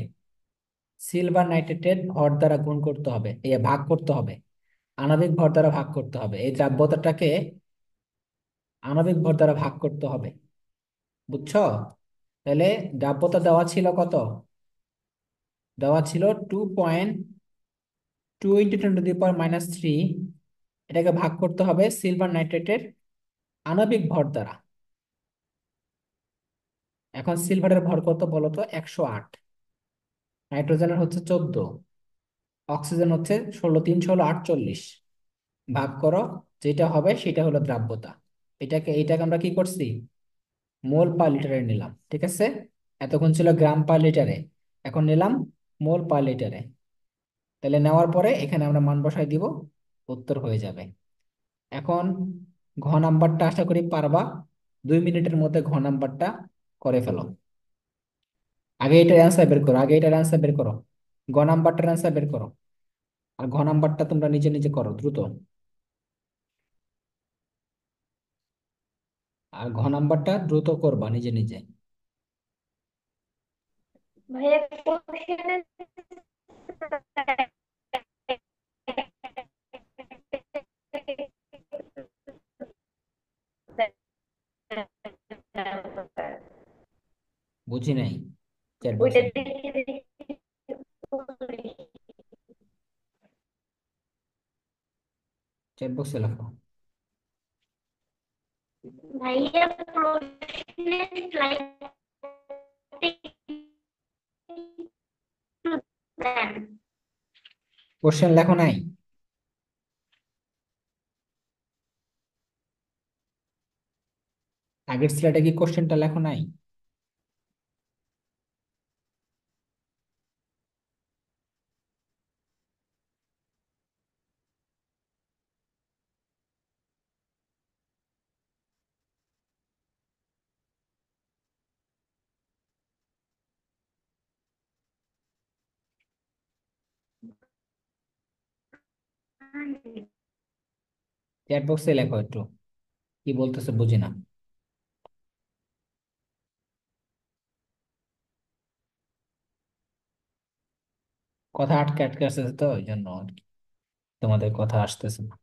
সিলভার নাইট্রেটের ভর দ্বারা গুণ করতে হবে, ভাগ করতে হবে, আণবিক ভর দ্বারা ভাগ করতে হবে। এই দ্রাব্যতাটাকে আণবিক ভর দ্বারা ভাগ করতে হবে, বুঝছো? তাহলে দ্রাব্যতা দেওয়া ছিল কত? দেওয়া ছিল 2.2 × 10⁻³ এটাকে ভাগ করতে হবে সিলভার নাইট্রেটের আণবিক ভর দ্বারা। এখন সিলভারের ভর কত বলো তো? 108, নাইট্রোজেনের হচ্ছে 14, অক্সিজেন হচ্ছে 16, 3 16 48। ভাগ করো, যেটা হবে সেটা হলো দ্রাব্যতা। এটাকে আমরা কি করছি? মোল পার লিটারে নিলাম, ঠিক আছে? এতক্ষণ ছিল গ্রাম পার লিটারে, এখন নিলাম মোল পার লিটারে। তাহলে নেওয়ার পরে এখানে আমরা মান বসাই দিব, উত্তর হয়ে যাবে। এখন ঘ নাম্বারটা আশা করি পারবা, 2 মিনিটের মধ্যে ঘ নাম্বারটা করে ফেলো। আগে এটার অ্যান্সার বের করো, গ নাম্বারটার অ্যান্সার বের করো। আর ঘ নাম্বারটা তোমরা নিজে নিজে করো দ্রুত। আর ঘ নাম্বারটা দ্রুত করবা নিজে নিজে। ভাইয়া কোশ্চেনে বুঝি নাই, চ্যাট ওইটা বক্সে। দেখে দেখে চ্যাট বক্সে লেখো। ভাইয়া প্রশ্নের স্লাইড দেন। কোশ্চেন লেখো নাই? আগের স্লাইডে কি কোশ্চেনটা লেখো নাই? চ্যাট বক্সে লেখো একটু, কি বলতেছে বুঝি না। কথা আটকে আটকে আসতেছে তো ওই জন্য আর কি, তোমাদের কথা আসতেছে না।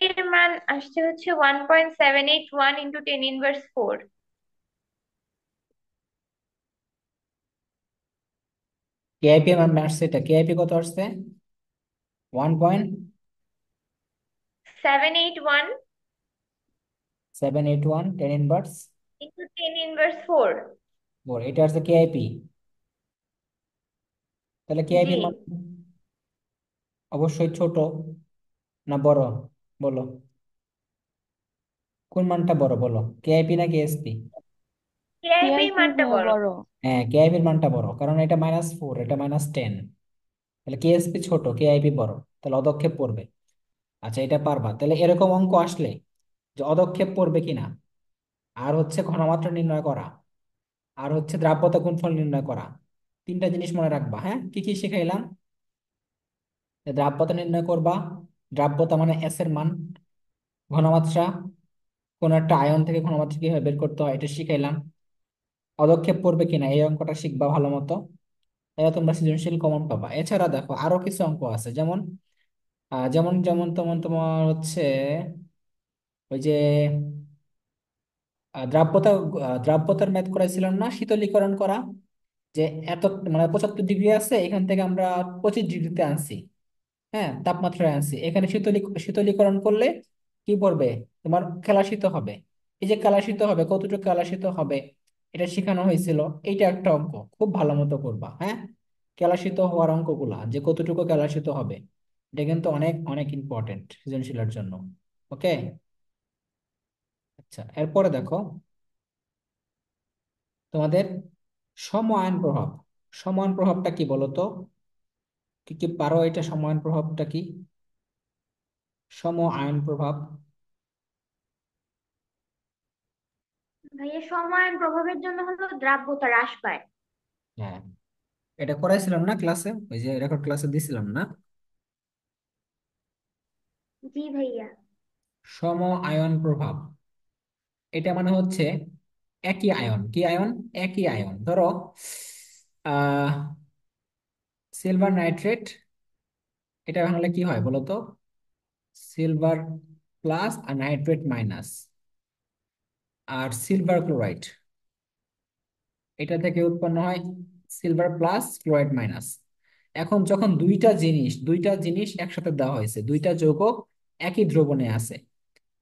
এর মান আসছে হচ্ছে 1.781 ইন্টু 10 ইনভার্স 4। কেআইপি মান আসছে, এটা কেআইপি কত আসছে? 781 1.781 10 ইনভার্স ইন্টু 10 ইনভার্স 4। 4, এটা আসছে কেআইপি। তাহলে কেআইপি জি, মান অবশ্যই ছোট না বড়, বলো কোন মানটা বড়, বলো কেআইপি না কেএসপি? কেআইপির সিআইপি মানটা বড়। বড়। হ্যাঁ, কেআইপির মানটা বড়, কারণ এটা -4, এটা -10। তাহলে কেএসপি ছোট, কেআইপি বড়, তাহলে অদক্ষেপ পড়বে। আচ্ছা, এটা পারবা। তাহলে এরকম অঙ্ক আসলে যে অদক্ষেপ পড়বে কিনা, আর হচ্ছে ঘনমাত্রা নির্ণয় করা, আর হচ্ছে দ্রাব্যতা গুণফল নির্ণয় করা, তিনটা জিনিস মনে রাখবা। হ্যাঁ, কি কি শিখাইলাম? যে দ্রাব্যতা নির্ণয় করবা, দ্রাব্যতা মানে এস এর মান, ঘনমাত্রা, কোন একটা আয়ন থেকে ঘনমাত্রা কিভাবে বের করতে হয় এটা শিখাইলাম। অদক্ষেপ পড়বে কিনা এই অঙ্কটা শিখবা ভালো মতো, তাহলে তোমরা সৃজনশীল কমন পাবা। এছাড়া দেখো আরো কিছু অঙ্ক আছে, যেমন যেমন যেমন তেমন তোমার হচ্ছে ওই যে দ্রাব্যতা, দ্রাব্যতার ম্যাথ করাইছিলাম না, শীতলীকরণ করা, যে এত মানে 75 ডিগ্রি আছে, এখান থেকে আমরা 25 ডিগ্রিতে আনছি। হ্যাঁ, তাপমাত্রায় আনছি, এখানে শীতলীকরণ করলে কি পড়বে? তোমার কেলাসিত হবে। এই যে কেলাসিত হবে, কতটুকু কেলাসিত হবে এটা শেখানো হয়েছিল। এইটা একটা অঙ্ক, খুব ভালো মতো করবা। হ্যাঁ, কেলাসিত হওয়ার অঙ্কগুলা, যে কতটুকু কেলাসিত হবে, এটা কিন্তু অনেক অনেক ইম্পর্টেন্ট সৃজনশীলের জন্য। ওকে। আচ্ছা, এরপরে দেখো তোমাদের সম আয়ন প্রভাব। সম আয়ন প্রভাবটা কি বলো তো? কি কি পারো এটা, সম আয়ন প্রভাবটা কি? সম আয়ন প্রভাব। ভাইয়া, সমান প্রভাবের জন্য হলো দ্রাব্যতা হ্রাস পায়। হ্যাঁ, এটা করাইছিলাম না ক্লাসে, ওই যে রেকর্ড ক্লাসে দিছিলাম না? জি ভাইয়া। সম আয়ন প্রভাব, এটা মানে হচ্ছে একই আয়ন, কি আয়ন? একই আয়ন। ধরো আহ সিলভার নাইট্রেট, এটা হলে কি হয় বলো তো? সিলভার প্লাস আর নাইট্রেট মাইনাস, আর সিলভার ক্লোরাইড, এটা থেকে উৎপন্ন হয় সিলভার প্লাস ক্লোরাইড মাইনাস। এখন যখন দুইটা জিনিস একসাথে দেওয়া হয়েছে, দুইটা যৌগ একই দ্রবণে আছে,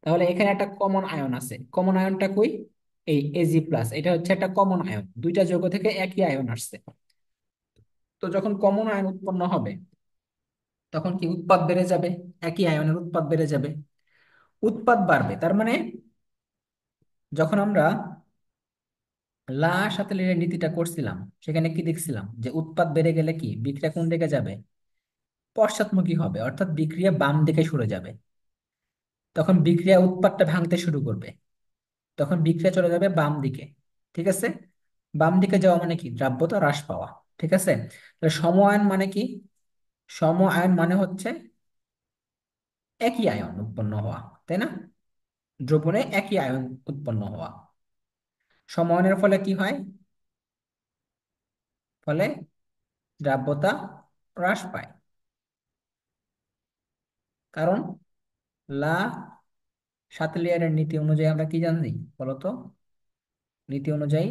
তাহলে এখানে একটা কমন আয়ন আছে। কমন আয়নটা কই? এই Ag প্লাস, এটা হচ্ছে একটা কমন আয়ন, দুইটা যৌগ থেকে একই আয়ন আসছে। তো যখন কমন আয়ন উৎপন্ন হবে, তখন কি উৎপাদ বেড়ে যাবে, একই আয়নের উৎপাদ বেড়ে যাবে। উৎপাদ বাড়বে তার মানে, যখন আমরা লা সাথে লের নীতিটা করছিলাম, সেখানে কি দেখছিলাম যে উৎপাদ বেড়ে গেলে কি বিক্রিয়া কোন দিকে যাবে? পশ্চাৎমুখী হবে, অর্থাৎ বিক্রিয়া বাম দিকে সরে যাবে। তখন বিক্রিয়া উৎপাদটা ভাঙতে শুরু করবে, তখন বিক্রিয়া চলে যাবে বাম দিকে। ঠিক আছে? বাম দিকে যাওয়া মানে কি? দ্রাব্যতা হ্রাস পাওয়া। ঠিক আছে? তাহলে সম আয়ন মানে কি? সম আয়ন মানে হচ্ছে একই আয়ন উৎপন্ন হওয়া, তাই না? দ্রবণে একই আয়ন উৎপন্ন হওয়া। সম আয়নের ফলে কি হয়? ফলে দ্রাব্যতা হ্রাস পায়, কারণ লা সাতলিয়ারের নীতি অনুযায়ী আমরা কি জানি বলতো? নীতি অনুযায়ী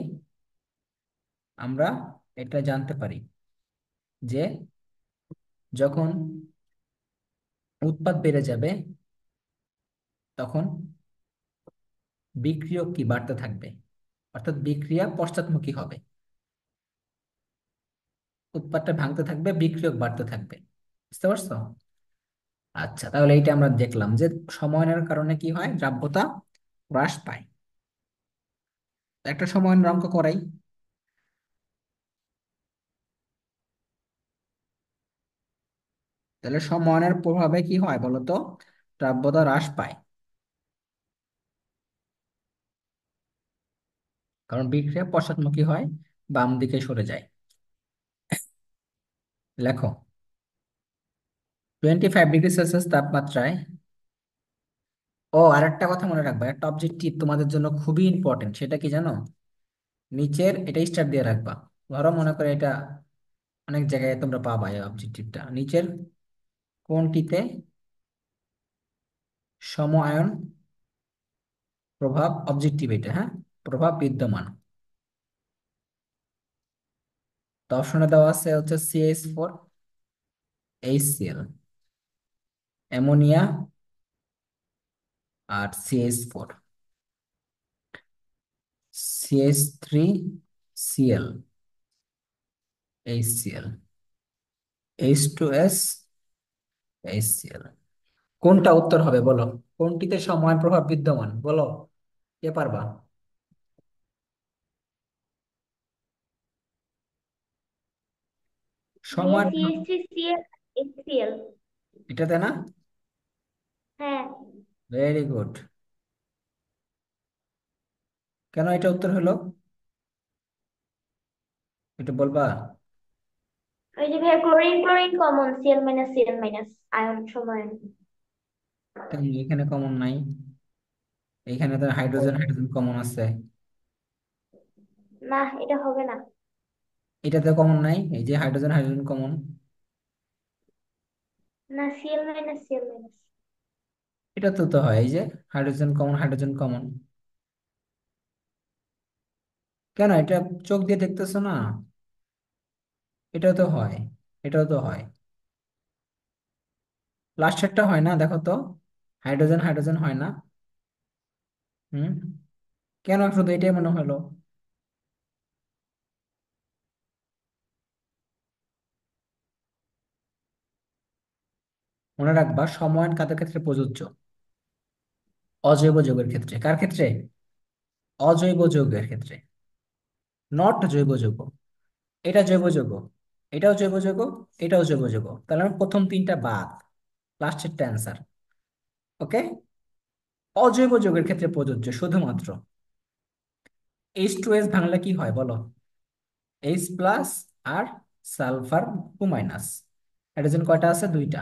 আমরা এটা জানতে পারি যে যখন উৎপাদ বেড়ে যাবে তখন বিক্রিয়ক কি বাড়তে থাকবে, অর্থাৎ বিক্রিয়া পশ্চাৎমুখী হবে। উৎপাদটা ভাঙতে থাকবে, বিক্রিয়ক বাড়তে থাকবে। বুঝতে পারছো? আচ্ছা, তাহলে এইটা আমরা দেখলাম যে সময়ের কারণে কি হয়, দ্রাব্যতা হ্রাস পায়। একটা সময়ের অঙ্ক করাই। তাহলে সময়ের প্রভাবে কি হয় বলতো, দ্রাব্যতা হ্রাস পায়, কারণ বিক্রিয়া পশ্চাৎমুখী হয়, বাম দিকে সরে যায়। লেখো, 25°C তাপমাত্রায়। ও, আরেকটা কথা মনে রাখবা, একটা অবজেক্টিভ তোমাদের জন্য খুবই ইম্পর্টেন্ট, সেটা কি জানো? নিচের এটা স্টার দিয়ে রাখবা। ধরো মনে করে এটা অনেক জায়গায় তোমরা পাবা, এই অবজেক্টিভটা নিচের কোনটিতে সম আয়ন প্রভাব, অবজেক্টিভ এটা, হ্যাঁ, প্রভাব বিদ্যমান। তো অপশনে দেওয়া আছে হচ্ছে CH4, HCl, অ্যামোনিয়া, আর CH4, CH3Cl, HCl, H2S, HCl। কোনটা উত্তর হবে বলো? কোনটিতে সময় প্রভাব বিদ্যমান বলো, কে পারবা? ভাইয়া সময়, CH3Cl HCl। এটাতে না? হ্যাঁ। Very good. কেন এটা উত্তর হলো, এটা বলবা? ওই যে ভাইয়া chlorine chlorine common, Cl minus ion সমান। কেন এখানে কমন নাই? এখানে তো হাইড্রোজেন হাইড্রোজেন কমন আছে। না, এটা হবে না। এটাতে কমন নাই, এই যে হাইড্রোজেন হাইড্রোজেন কমন। না, Cl মাইনাস। এটা তো তো হয়, এই যে হাইড্রোজেন কমন হাইড্রোজেন কমন। কেন এটা চোখ দিয়ে দেখতেছো না? এটাও তো হয়, এটাও তো হয়। লাস্টেরটা হয় না, দেখো তো, হাইড্রোজেন হাইড্রোজেন হয় না। হুম, কেন শুধু এটাই মনে হলো? মনে রাখবা, সময়ায়ন কাদের ক্ষেত্রে প্রযোজ্য? অজৈব যৌগের ক্ষেত্রে। কার ক্ষেত্রে? অজৈব যৌগের ক্ষেত্রে, নট জৈব যৌগ। এটা জৈব যৌগ, এটাও জৈব যৌগ, এটাও জৈব যৌগ, তাহলে আমার প্রথম তিনটা বাদ, লাস্টেরটা অ্যান্সার। ওকে, অজৈব যৌগের ক্ষেত্রে প্রযোজ্য শুধুমাত্র। H2S ভাঙলে কি হয় বলো? H+ আর সালফার 2-। হাইড্রোজেন কয়টা আছে? দুইটা।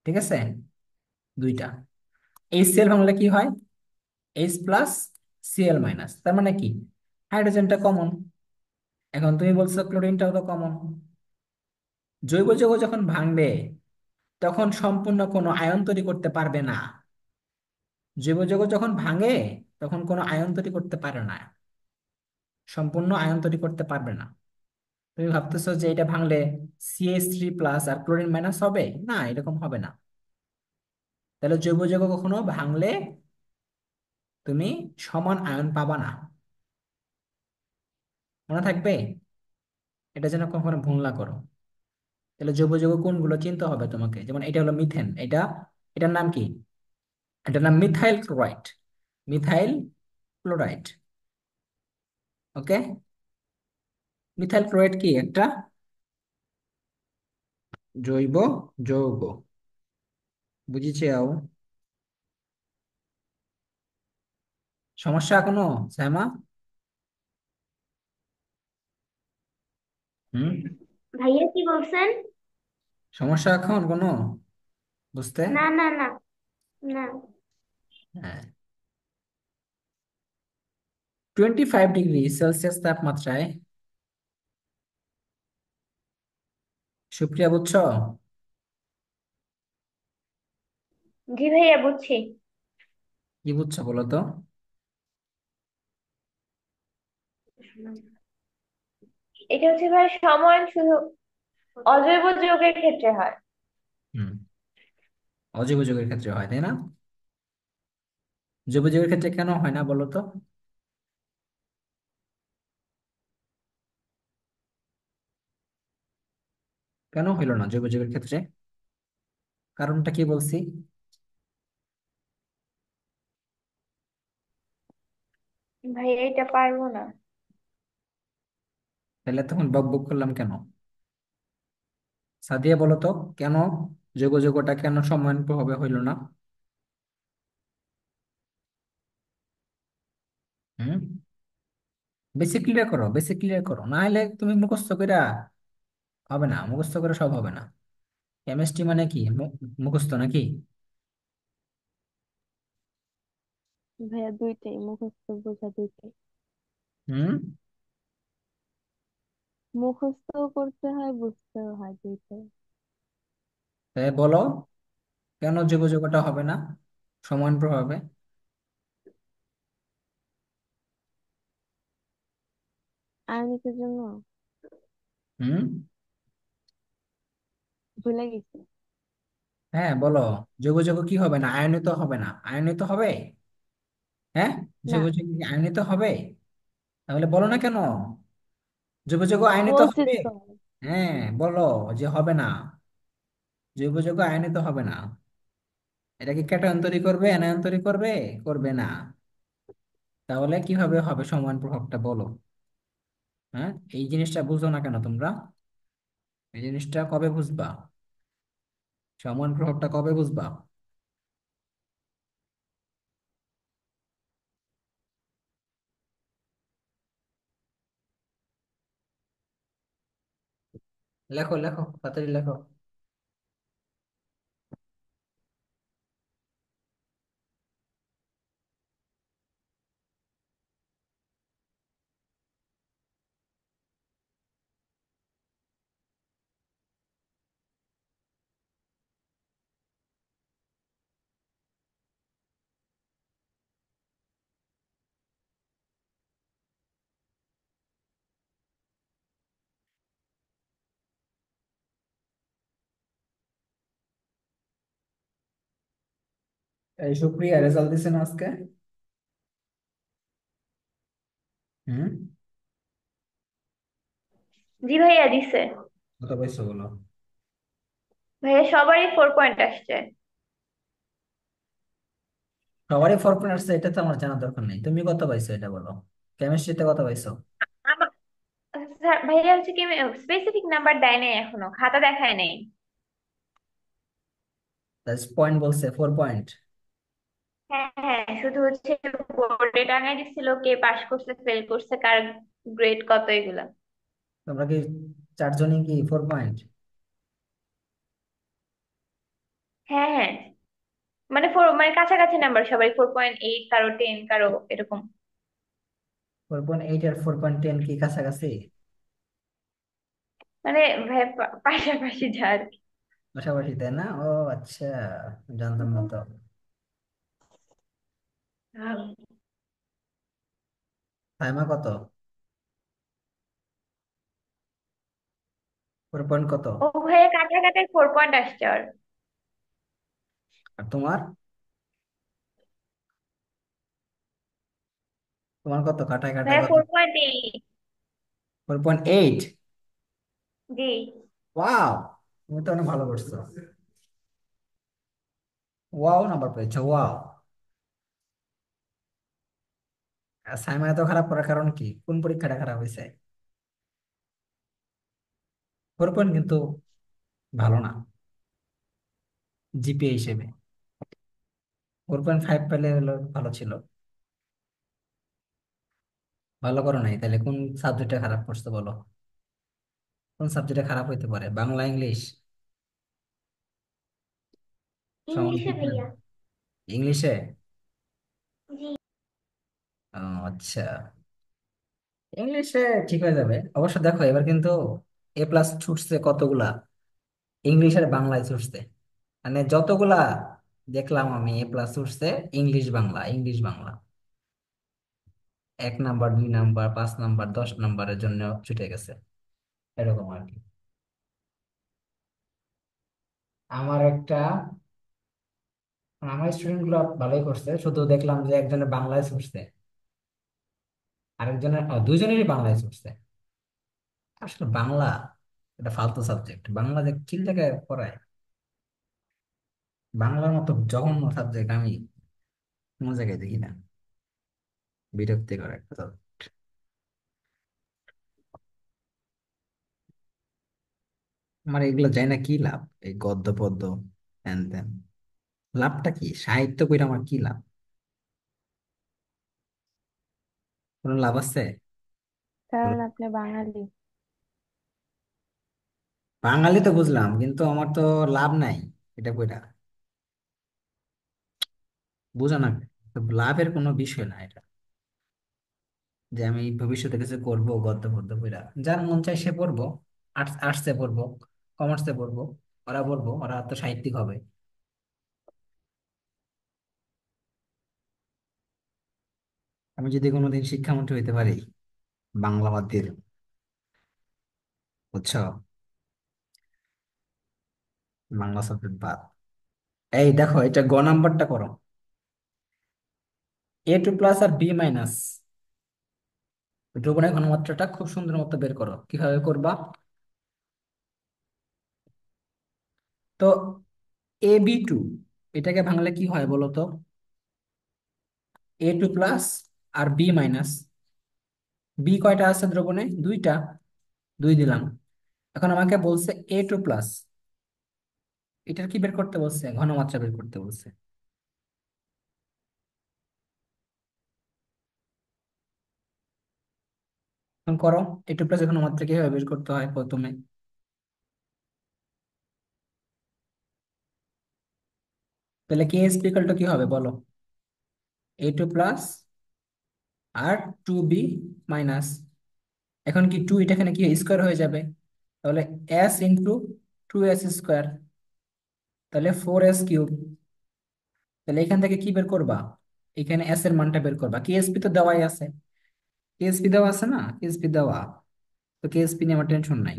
ঠিক আছে, দুইটা। HCl ভাঙলে কি হয়? H+Cl-। তার মানে কি, হাইড্রোজেনটা কমন। এখন তুমি বলছো ক্লোরিনটাও তো কমন। জৈব যৌগ যখন ভাঙবে তখন সম্পূর্ণ কোনো আয়ন তৈরি করতে পারবে না। জৈব যৌগ যখন ভাঙে তখন কোনো আয়ন তৈরি করতে পারে না, সম্পূর্ণ আয়ন তৈরি করতে পারবে না। তুমি ভাবতেছো যে এটা ভাঙলে CH3+ আর ক্লোরিন- হবে, না, এরকম হবে না। তাহলে জৈব যৌগ কখনো ভাঙলে তুমি সমান আয়ন পাবা না, মনে থাকবে। এটা যেন কখনো ভুল না করো। তাহলে জৈব যৌগ কোনগুলো চিনতে হবে তোমাকে, যেমন এটা হলো মিথেন, এটা, এটার নাম কি? এটার নাম methyl chloride. Methyl chloride. Okay, methyl chloride কি একটা জৈব যৌগ, বুঝেছেও? সমস্যা কোনো, শ্যামা? হুম, ভাইয়া কি বলছেন? সমস্যা এখন কোনো বুঝতে? না না না। না। হ্যাঁ, 25°C তাপমাত্রায়, সুপ্রিয়া বুঝছো? জি ভাইয়া বুঝছি। কি বুঝছো বলো তো? এটা হচ্ছে ভাই সমান শুধু অজৈব যৌগের ক্ষেত্রে হয়। হুম, অজৈব যৌগের ক্ষেত্রে হয় তাই না? জৈব যৌগের ক্ষেত্রে কেন হয় না বলো তো? কেন হইলো না জৈব যৌগের ক্ষেত্রে? কারণটা কি বলছি? ভাই এইটা পারবো না। তাহলে তখন বক বক করলাম কেন? সাদিয়া বলো তো, কেন জৈব যৌগটা কেন সমান প্রভাবে হইলো না? হুম, বেশি ক্লিয়ার করো, বেশি ক্লিয়ার করো, না হলে তুমি মুখস্থ করে হবে না, মুখস্থ করে সব হবে না। কেমিস্ট্রি মানে কি মুখস্থ নাকি? ভাইয়া দুইটাই মুখস্থ বোঝা দুইটাই। হুম, মুখস্থ করতে হয়, বুঝতেও হয় দুইটাই। তাই বলো, কেন জৈব যৌগটা হবে না সমান প্রভাবে? আয়নিকের জন্য হুম, ভুলে গেছি। হ্যাঁ বলো, জৈব যৌগ কি হবে না, আয়নিত হবে না, আয়নিত হবে? হ্যাঁ, না, জৈব যৌগ কি আয়নিত হবে? তাহলে বলো না কেন জৈব যৌগ আয়নিত বলছি হবে? তো। হ্যাঁ, বলো যে হবে না, জৈব যৌগ আয়নিত হবে না। এটা কি ক্যাটায়ন তৈরি করবে, অ্যানায়ন তৈরি করবে? করবে না। তাহলে কিভাবে হবে সমান প্রভাবটা বলো? হ্যাঁ, এই জিনিসটা বুঝো না কেন তোমরা? এই জিনিসটা কবে বুঝবা? সমান প্রভাবটা কবে বুঝবা? লেখো লেখো, তাড়াতাড়ি লেখো। এই সুপ্রিয়া রেজাল্ট দিছে না আজকে? হুম, জি ভাইয়া দিছে। কত পাইছো বলো? ভাইয়া সবারই 4 পয়েন্ট আসছে। সবারই 4 পয়েন্ট আসছে, এটা তো আমার জানার দরকার নেই, তুমি কত পাইছো এটা বলো। কেমিস্ট্রিতে কত পাইছো? আমার স্যার ভাইয়া হচ্ছে কি স্পেসিফিক নাম্বার দেয় নাই, এখনো খাতা দেখায় নাই। পয়েন্ট বলছে 4 পয়েন্ট। হ্যাঁ হ্যাঁ, শুধু হচ্ছে বোর্ডে টাঙাই দিছিল কে পাশ করছে ফেল করছে কার গ্রেড কত এগুলা। তোমরা কি চারজনই কি 4 পয়েন্ট? হ্যাঁ হ্যাঁ, মানে মানে কাছাকাছি নাম্বার, সবাই 4.8, কারো 10, কারো এরকম। 4.8 আর 4.10 কি কাছাকাছি? মানে ভাই পাশাপাশি যা আর কি। পাশাপাশি তাই না? ও আচ্ছা, জানতাম না তো। সাইমা কত? 4 পয়েন্ট কত? ও ভাইয়া কাছাকাছি 4 পয়েন্ট আসছে আর। আর তোমার? তোমার কত কাটায় কাটায় ভাইয়া কত? 4.8। 4.8? জি। ওয়াও, তুমি তো অনেক ভালো করছো। ওয়াও নাম্বার পেয়েছো, ওয়াও। আর সাইমা এত খারাপ করার কারণ কি, কোন পরীক্ষাটা খারাপ হয়েছে? 4 পয়েন্ট কিন্তু ভালো না জিপিএ হিসেবে। 4.5 পেলে হলো ভালো ছিল। ভালো করো নাই, তাহলে কোন সাবজেক্টে খারাপ করছো বলো? কোন সাবজেক্টে খারাপ হইতে পারে, বাংলা ইংলিশ? সমান ইংলিশে ঠিক না? ভাইয়া। ইংলিশে? জি। ও আচ্ছা, ইংলিশে ঠিক হয়ে যাবে অবশ্য। দেখো এবার কিন্তু A+ ছুটছে কতগুলা, ইংলিশ আর বাংলায় ছুটছে। মানে যতগুলা দেখলাম আমি A+ ছুটছে English Bangla, English Bangla. 1 number, 2 number, 5 number, 10 নাম্বারের জন্য ছুটে গেছে, এরকম আর কি। আমার একটা আমার স্টুডেন্ট গুলো ভালোই করছে, শুধু দেখলাম যে একজনের বাংলায় ছুটছে, আরেকজনের দুইজনেরই বাংলায় ছুটছে। আসলে বাংলা এটা ফালতু সাবজেক্ট, বাংলা যে কি জায়গায় পড়ায়, বাংলার মতো জঘন্য সাবজেক্ট আমি কোনো জায়গায় দেখি না। বিরক্তিকর একটা subject। আমার এগুলো জানি না কি লাভ, এই গদ্য পদ্য হ্যান ত্যান, লাভটা কি? সাহিত্য কইরা আমার কি লাভ? কোনো লাভ আছে? কারণ বলো। আপনি বাঙালি। বাঙালি তো বুঝলাম, কিন্তু আমার তো লাভ নাই এটা কইরা, বুঝো না? তো লাভের কোনো বিষয় না এটা, যে আমি ভবিষ্যতে কিছু করবো গদ্য পদ্য কইরা। যার মন চায় সে পড়বো, আর্টসে পড়বো, কমার্সে পড়বো, ওরা পড়বো, ওরা তো সাহিত্যিক হবে। আমি যদি কোনোদিন শিক্ষামন্ত্রী হইতে পারি, বাংলা বাদ দিয়ে দেবো, বুঝছো? বাংলা সাবজেক্ট বাদ। এই দেখো, এটা গ নাম্বারটা করো। A2+ আর B-, দ্রবণের ঘনমাত্রাটা খুব সুন্দর মতো বের করো, কিভাবে করবা? তো AB2, এটাকে ভাঙলে কি হয় বলো তো? A2+ আর B-। বি কয়টা আছে দ্রবণে? দুইটা, দুই দিলাম। এখন আমাকে বলছে A2+, এটার কি বের করতে বলছে? ঘনমাত্রা বের করতে বলছে। এখন করো, A2+ এর ঘনমাত্রা কিভাবে বের করতে হয় প্রথমে। তাহলে K= কি হবে বলো? A2+ আর 2B-। এখন কি টু, এটা এখানে কি স্কোয়ার হয়ে যাবে, তাহলে S × 2S², তাহলে 4S³। তাহলে এখান থেকে কি বের করবা? এখানে এস এর মানটা বের করবা। কেএসপি তো দেওয়াই আছে, কেএসপি দেওয়া আছে না, কেএসপি দেওয়া, তো কেএসপি নিয়ে আমার টেনশন নাই।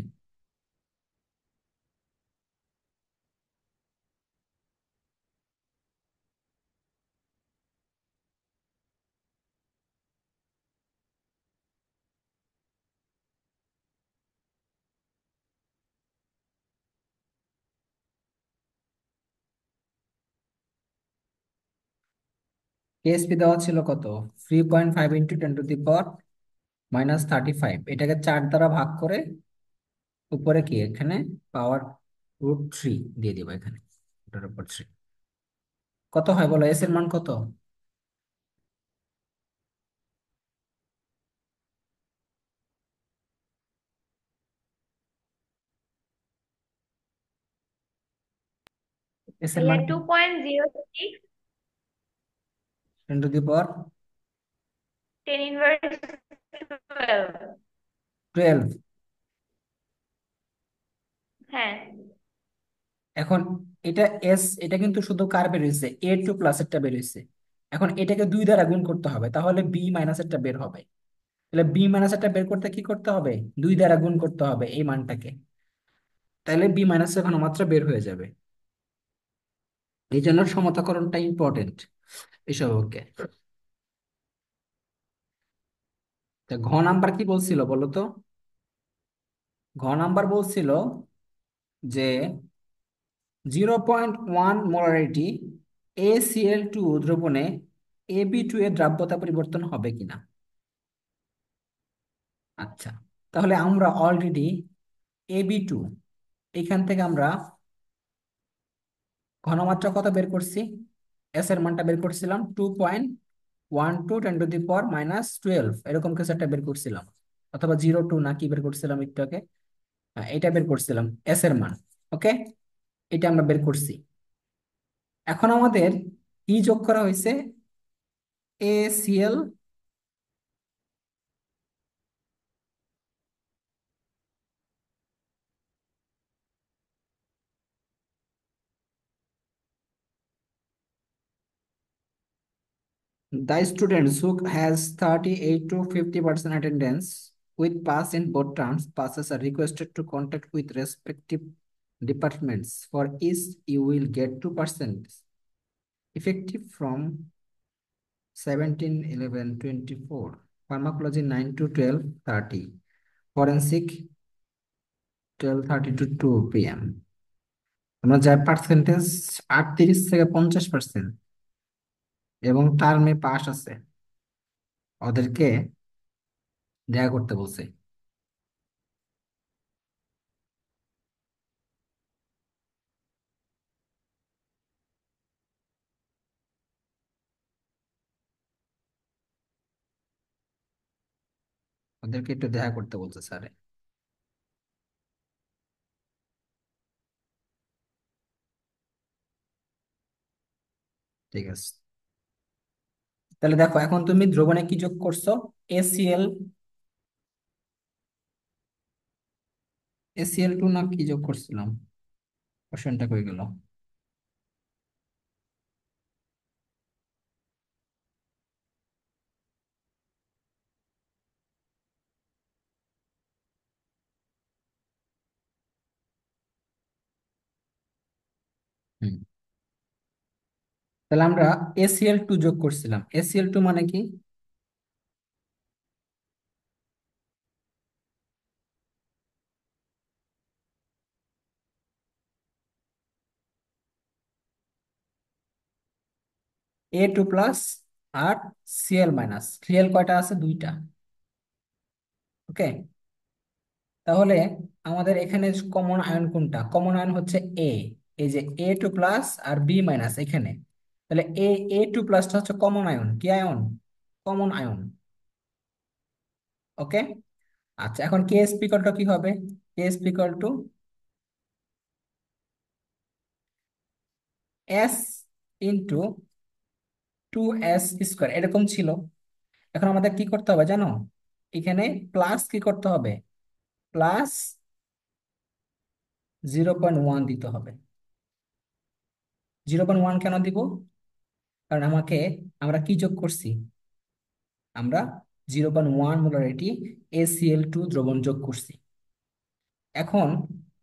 কেএসপি দেওয়া ছিল কত? 3.5 × 10⁻⁻35, এটাকে 4 দ্বারা ভাগ করে উপরে কি এখানে পাওয়ার √3 দিয়ে দিব এখানে, ওটার উপর 3। কত হয় বলো, এস এর মান কত? এস এর ভাইয়া মান 2.06, 10⁻12। 10⁻12। হ্যাঁ। এখন এটা এস, এটা কিন্তু শুধু কার বের হয়েছে? A2+ এরটা বের হয়েছে। এখন এটাকে 2 দ্বারা গুণ করতে হবে, তাহলে B- এরটা বের হবে। তাহলে B- এরটা বের করতে কি করতে হবে? 2 দ্বারা গুণ করতে হবে এই মানটাকে, তাহলে B- এর ঘনমাত্রা বের হয়ে যাবে। এই জন্য সমতাকরণটা ইম্পর্টেন্ট এসব। ওকে, তা ঘ নাম্বার কি বলছিল বলো তো? ঘ নাম্বার বলছিল যে 0.1 মোলারিটি ACl2 দ্রবণে AB2 এর দ্রাব্যতা পরিবর্তন হবে কিনা। আচ্ছা, তাহলে আমরা অলরেডি AB2, এখান থেকে আমরা ঘনমাত্রা কত বের করছি? এস এর মানটা বের করছিলাম 2.12 × 10⁻⁻12, এরকম কিছু একটা বের করছিলাম, অথবা 0.2 না কি বের করছিলাম একটু আগে। হ্যাঁ, এটা বের করছিলাম এস এর মান। ওকে, এটা আমরা বের করছি। এখন আমাদের ই যোগ করা হয়েছে, ACl, The students who has 38 to 50% attendance with pass in both terms passes are requested to contact with respective departments. For each, you will get 2% effective from 17, 11, 24. Pharmacology 9 to 12, 30. Forensic 12:30 to 2 p.m. আমরা যার পার্সেন্টেজ 38 থেকে 50% এবং টার্মে পাস আছে ওদেরকে দেখা করতে বলছে। ওদেরকে একটু দেখা করতে বলছে স্যারে। ঠিক আছে, তাহলে দেখো এখন তুমি দ্রবণে কি যোগ করছো? এসিএল, এসিএল টু না কি যোগ করছিলাম? কোশ্চেনটা কই গেল? হুম, তাহলে আমরা এসিএল টু যোগ করছিলাম। এসিএল টু মানে কি? A2+ আর সিএল মাইনাস। সিএল কয়টা আছে? দুইটা। ওকে, তাহলে আমাদের এখানে কমন আয়ন কোনটা? কমন আয়ন হচ্ছে এ। এই যে A2+ আর B- এখানে, তাহলে A2+টা হচ্ছে কমন আয়ন। কি আয়ন? Common ion. ওকে, আচ্ছা এখন KSP= কি হবে? KSP= S ইন্টু 2S², এরকম ছিল। এখন আমাদের কি করতে হবে জানো? এখানে প্লাস কি করতে হবে? প্লাস 0.1 দিতে হবে। 0.1 কেন দিব? কারণ আমরা কি যোগ করছি? আমরা 0.1 মোলারিটি ACl2 দ্রবণ যোগ করছি। এখন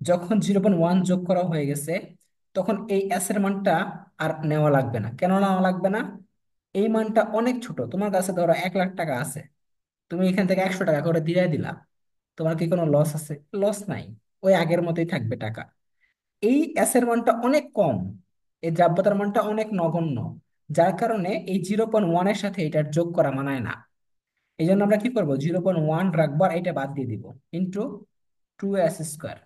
যখন 0.1 যোগ করা হয়ে গেছে, তখন এই এস এর মানটা আর নেওয়া লাগবে না। কেন নেওয়া লাগবে না? এই মানটা অনেক ছোট। তোমার কাছে ধরো 1 লাখ টাকা আছে, তুমি এখান থেকে 100 টাকা করে দিয়ে দিলা, তোমার কি কোনো লস আছে? লস নাই, ওই আগের মতোই থাকবে টাকা। এই এস এর মানটা অনেক কম, এই দ্রাব্যতার মানটা অনেক নগণ্য, যার কারণে এই 0.1 এর সাথে এটার যোগ করা মানায় না। এই জন্য আমরা কি করবো? 0.1 রাখবো আর এটা বাদ দিয়ে দিব, ইন্টু 2S²।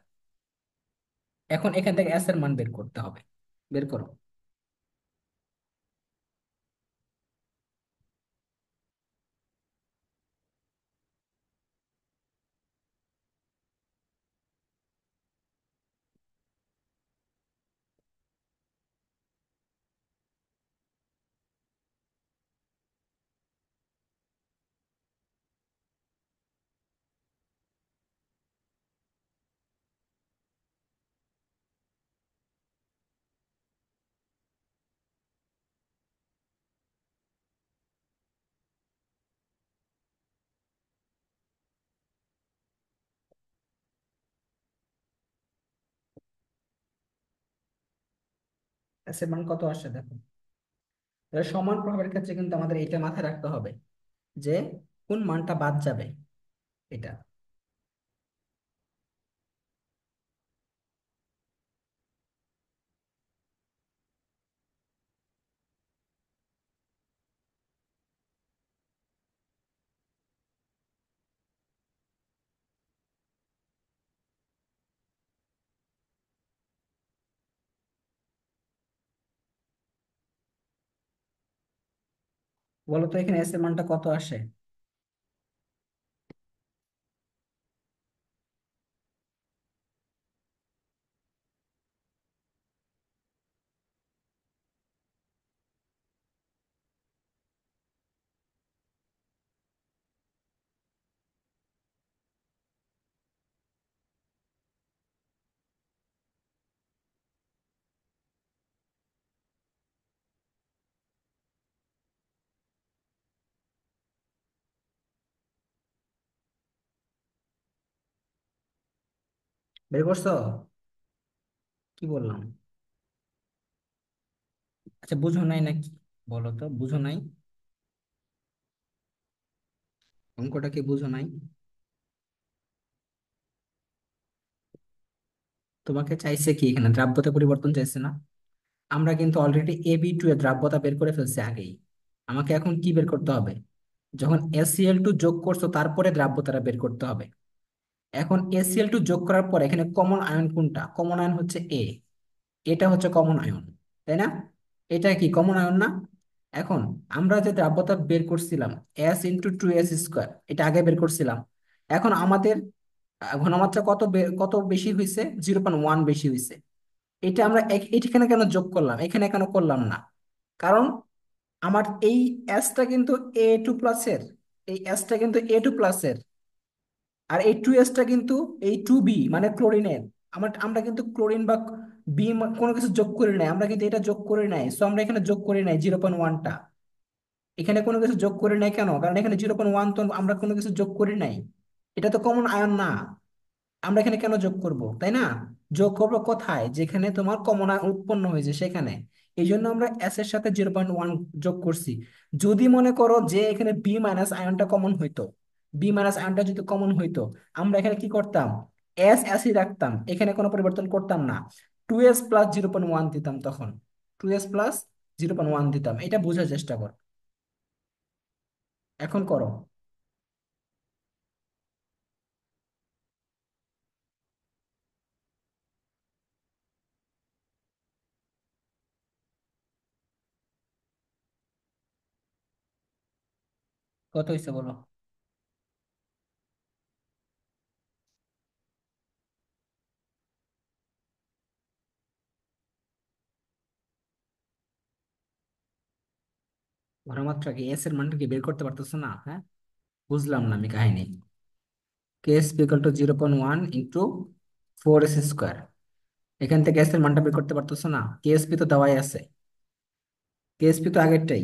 এখন এখান থেকে এস এর মান বের করতে হবে। বের করো। এস এর মান কত আসছে দেখো। তাহলে সমান প্রভাবের ক্ষেত্রে কিন্তু আমাদের এটা মাথায় রাখতে হবে যে কোন মানটা বাদ যাবে। এটা বলো তো, এখানে এস এর মানটা কত আসে? বের করছো? কি বললাম? আচ্ছা, বুঝো নাই নাকি? বলো তো, বুঝো নাই? অঙ্কটা কি বুঝো নাই? তোমাকে চাইছে কি এখানে? দ্রাব্যতা পরিবর্তন চাইছে না? আমরা কিন্তু অলরেডি AB2 এর দ্রাব্যতা বের করে ফেলছি আগেই। আমাকে এখন কি বের করতে হবে? যখন SCl2 যোগ করছো তারপরে দ্রাব্যতাটা বের করতে হবে। এখন SCl2 যোগ করার পর এখানে কমন আয়ন কোনটা? কমন আয়ন হচ্ছে এটা হচ্ছে কমন আয়ন, তাই না? এটা কি কমন আয়ন না? এখন আমরা যে দ্রাব্যতা বের করছিলাম, S × 2S², এটা আগে বের করছিলাম। এখন আমাদের ঘনমাত্রা কত বেশি হয়েছে? 0.1 বেশি হয়েছে। এটা আমরা এখানে কেন যোগ করলাম, এখানে কেন করলাম না? কারণ আমার এই এসটা কিন্তু A2+-এর, এই এসটা কিন্তু A2+-এর, আর এই 2S-টা কিন্তু এই 2B মানে ক্লোরিনের। আমরা কিন্তু ক্লোরিন বা কোনো কিছু যোগ করি নাই, আমরা কিন্তু এটা যোগ করে নাই, সো আমরা এখানে যোগ করি নাই 0.1টা। এখানে কোনো কিছু যোগ করি নাই কেন? কারণ এখানে 0.1 তো আমরা কোনো কিছু যোগ করি নাই। এটা তো কমন আয়ন না। আমরা এখানে কেন যোগ করব, তাই না? যোগ করবো কোথায়? যেখানে তোমার কমন আয়ন উৎপন্ন হয়েছে সেখানে। এই জন্য আমরা এস এর সাথে 0.1 যোগ করছি। যদি মনে করো যে এখানে বি মাইনাস আয়নটা কমন হইতো, বি মাইনাস আয়নটা যদি কমন হইতো, আমরা এখানে কি করতাম? এসই রাখতাম, এখানে কোনো পরিবর্তন করতাম না। 2S+0.1 দিতাম তখন, 2S+0.1 দিতাম। এটা বোঝার চেষ্টা কর, এখন করো। কত হয়েছে বলো? ঘনমাত্রা কি এস এর মানটা কি বের করতে পারতেছো না? হ্যাঁ, বুঝলাম না আমি কাহিনী। KSP equal to 0.1 × 4S²। এখান থেকে এস এর মানটা বের করতে পারতেছো না? KSP তো দেওয়াই আছে, KSP তো আগেরটাই।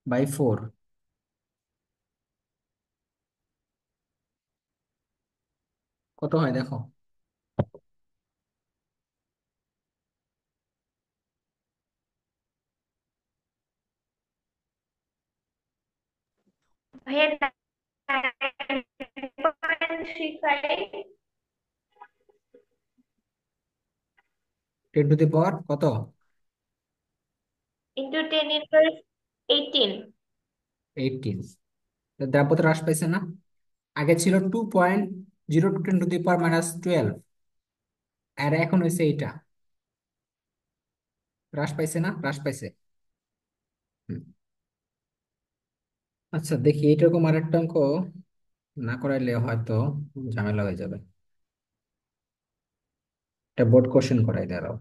বাই 4 কত হয় দেখো? ভাইয়া 9.35 10⁻⁸ কত? ইন্টু 10⁻18। 18। দ্রাব্যতা হ্রাস পাইছে না? আগে ছিল 2.02 × 10⁻12, আর এখন হয়েছে এইটা। হ্রাস পাইছে না? হ্রাস পাইছে। হুম। আচ্ছা, দেখি এইরকম আরেকটা অঙ্ক না করাইলে হয়তো ঝামেলা হয়ে যাবে। এটা বোর্ড কোশ্চেন করাই দাঁড়াও।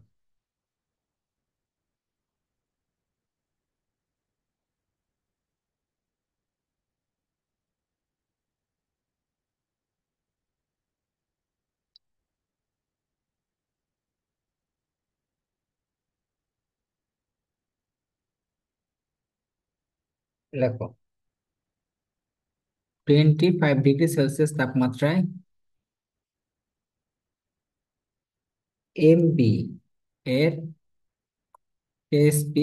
লেখো, 25°C তাপমাত্রায় MB এর KSP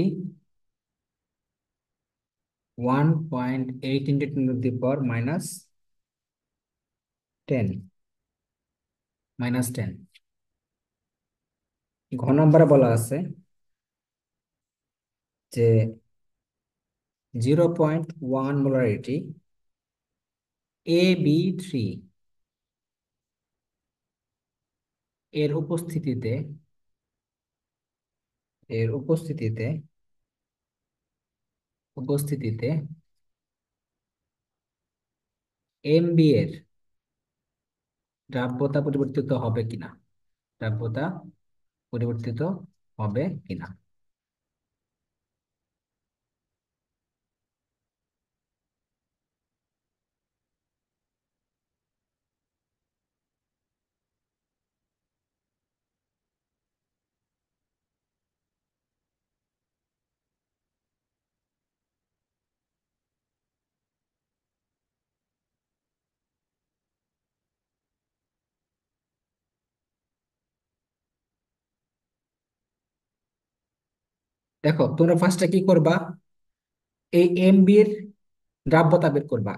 1.8 × 10⁻10 ঘ নম্বরে বলা আছে যে 0.1 মোলারিটি AB3 এর উপস্থিতিতে, এর উপস্থিতিতে উপস্থিতিতে MB এর দ্রাব্যতা পরিবর্তিত হবে কিনা, দ্রাব্যতা পরিবর্তিত হবে কিনা। দেখো তোমরা ফার্স্টে কি করবা, এই এমবি এর দ্রাব্যতা বের করবা।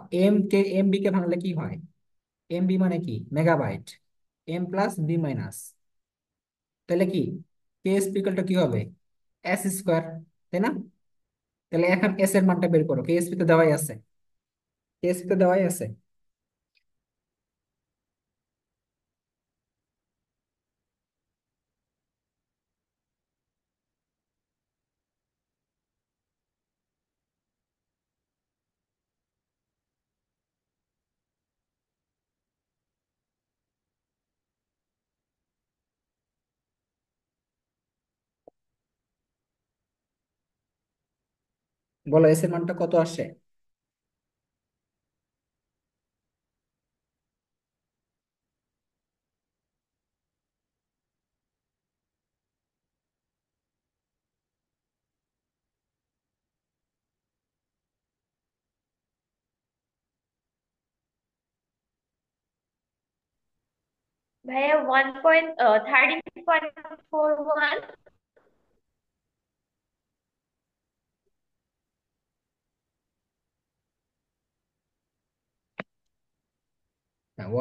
এমবি কে ভাঙলে কি হয়, এমবি মানে কি megabyte, M plus B minus, তাহলে কি কে স্পিকারটা কি হবে এস স্কোয়ার, তাই না? তাহলে এখন এস এর মানটা বের করো, কেএসপি তে দেওয়াই আছে, কেএসপি তে দেওয়াই আছে। বলো এস এর মানটা কত আসে। ভাইয়া 13.41।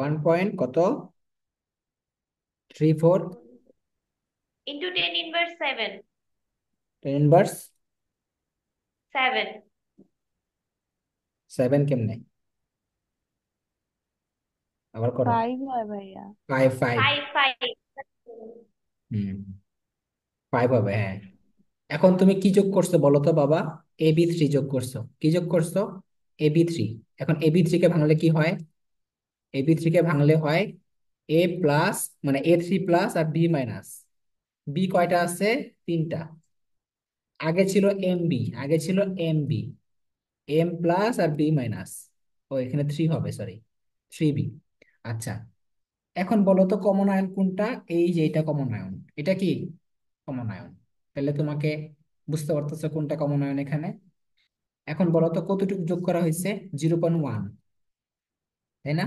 1 পয়েন্ট কত, 34, ইন্টু 10 ইনভার্স 7। 10 ইনভার্স 7। 7 কেমনে, আবার করো। 5 হয় ভাইয়া। 5, 5। 5 5। হুম, 5 হবে, হ্যাঁ। এখন তুমি কি যোগ করছো বলো তো বাবা, AB3 যোগ করছো, কি যোগ করছো, AB3। এখন AB3 কে ভাঙলে কি হয়, AB3 কে ভাঙলে হয় এ প্লাস, মানে A3 প্লাস আর বি মাইনাস। বি কয়টা আছে, তিনটা। আগে ছিল এমবি, আগে ছিল এমবি, এম প্লাস আর বি মাইনাস। ও এখানে 3 হবে, সরি, 3B। আচ্ছা, এখন বলো তো কমন আয়ন কোনটা, এই যে এটা কমন আয়ন, এটা কি কমন আয়ন। তাহলে তোমাকে বুঝতে পারতেছো কোনটা কমন আয়ন এখানে। এখন বলো তো কতটুকু যোগ করা হয়েছে, 0.1, তাই না?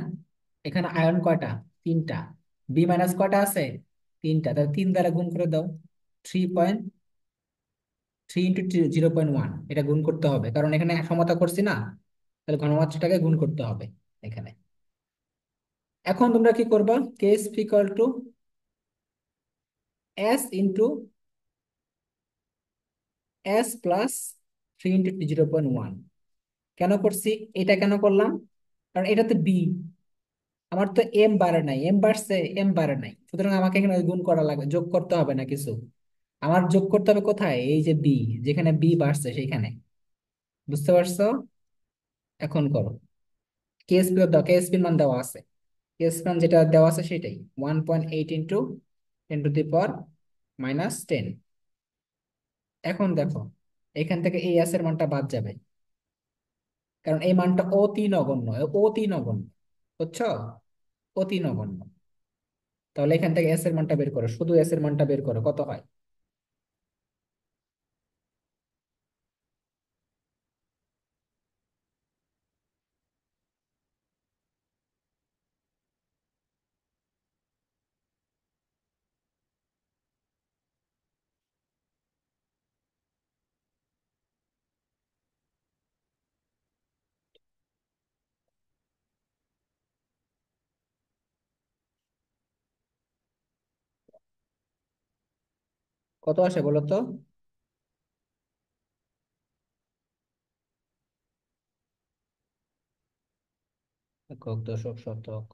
এখানে আয়ন কয়টা, তিনটা। বি মাইনাস কয়টা আছে, তিনটা, তাহলে 3 দ্বারা গুণ করে দাও। 3.3 ইন্টু 0.1, এটা গুণ করতে হবে কারণ এখানে সমতা করছি না, তাহলে ঘনমাত্রাটাকে গুণ করতে হবে এখানে। এখন তোমরা কি করবা, case equal to S into S plus 3 into 0.1। কেন করছি, এটা কেন করলাম, কারণ এটা তো বি, আমার তো এম বাড়ে নাই, এম বাড়ছে, এম বাড়ে নাই, সুতরাং আমাকে এখানে গুণ করা লাগবে, যোগ করতে হবে না কিছু। আমার যোগ করতে হবে কোথায়, এই যে বি, যেখানে বি বাড়ছে সেইখানে। বুঝতে পারছো? এখন করো, কেএসপি দাও, কেএসপির মান দেওয়া আছে, কেএসপি মান যেটা দেওয়া আছে সেটাই, 1.8 ইন্টু 10 টু দি পাওয়ার -10। এখন দেখো এখান থেকে এই এস এর মানটা বাদ যাবে, কারণ এই মানটা অতি নগণ্য, অতি নগণ্য, বুঝছো, অতি নগণ্য। তাহলে এখান থেকে এস এর মানটা বের করো, শুধু এস এর মানটা বের করো, কত হয়। কত আসে বলো তো, একক, দশক, শতক,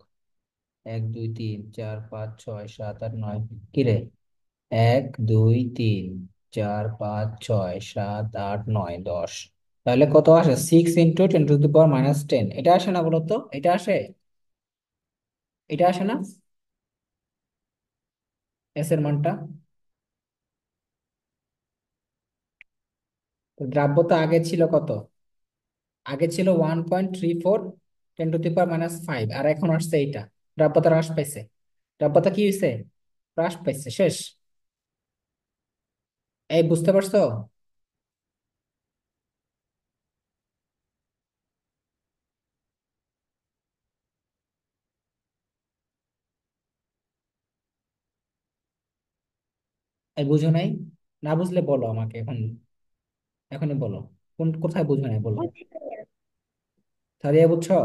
1 2 3 4 5 6 7 8 9, কিরে, 1 2 3 4 5 6 7 8 9 10, তাহলে কত আসে, 6 ইন্টু 10 টু দি পাওয়ার -10, এটা আসে না বলো তো, এটা আসে, এটা আসে না এস এর মানটা। তো দ্রাব্যতা আগে ছিল কত, আগে ছিল 1.34 10 টু দি পাওয়ার -5, আর এখন আসছে এইটা, দ্রাব্যতা হ্রাস পাইছে, দ্রাব্যতা কি হয়েছে, হ্রাস পাইছে, শেষ। এই বুঝতে পারছো? এই বুঝো নাই, না বুঝলে বলো আমাকে এখন। এখনই বলো, কোথায় বুঝবে না বলো। বুঝছি ভাইয়া। সাদিয়া বুঝছো?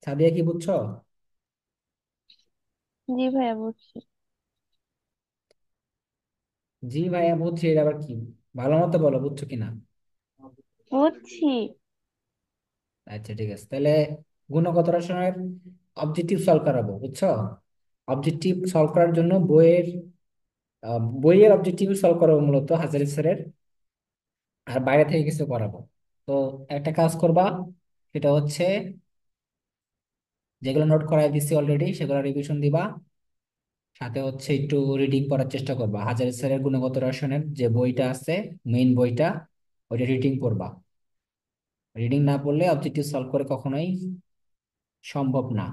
সাদিয়া কি বুঝছো? জি ভাইয়া বুঝছি। জি ভাইয়া বুঝছি, এটা আবার কি? ভালো মতো বলো বুঝছো কিনা। বুঝছি। আচ্ছা ঠিক আছে, তাহলে গুণগত রসায়নের অবজেক্টিভ সলভ করাবো, বুঝছো? অবজেক্টিভ সলভ করার জন্য বইয়ের অবজেক্টিভ সলভ করাবো মূলত হাজারি স্যারের, আর বাইরে থেকে কিছু করাবো। তো একটা কাজ করবা, সেটা হচ্ছে যেগুলো নোট করাই দিচ্ছি অলরেডি সেগুলো রিভিশন দিবা, সাথে হচ্ছে একটু রিডিং করার চেষ্টা করবা। হাজারি স্যারের গুণগত রসায়নের যে বইটা আছে, মেইন বইটা, ওইটা রিডিং করবা। রিডিং না পড়লে অবজেক্টিভ সলভ করে কখনোই সম্ভব না,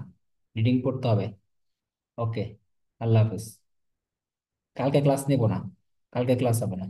রিডিং পড়তে হবে। ওকে, আল্লাহ হাফেজ। কালকে ক্লাস নেব না, কালকে ক্লাস হবে না।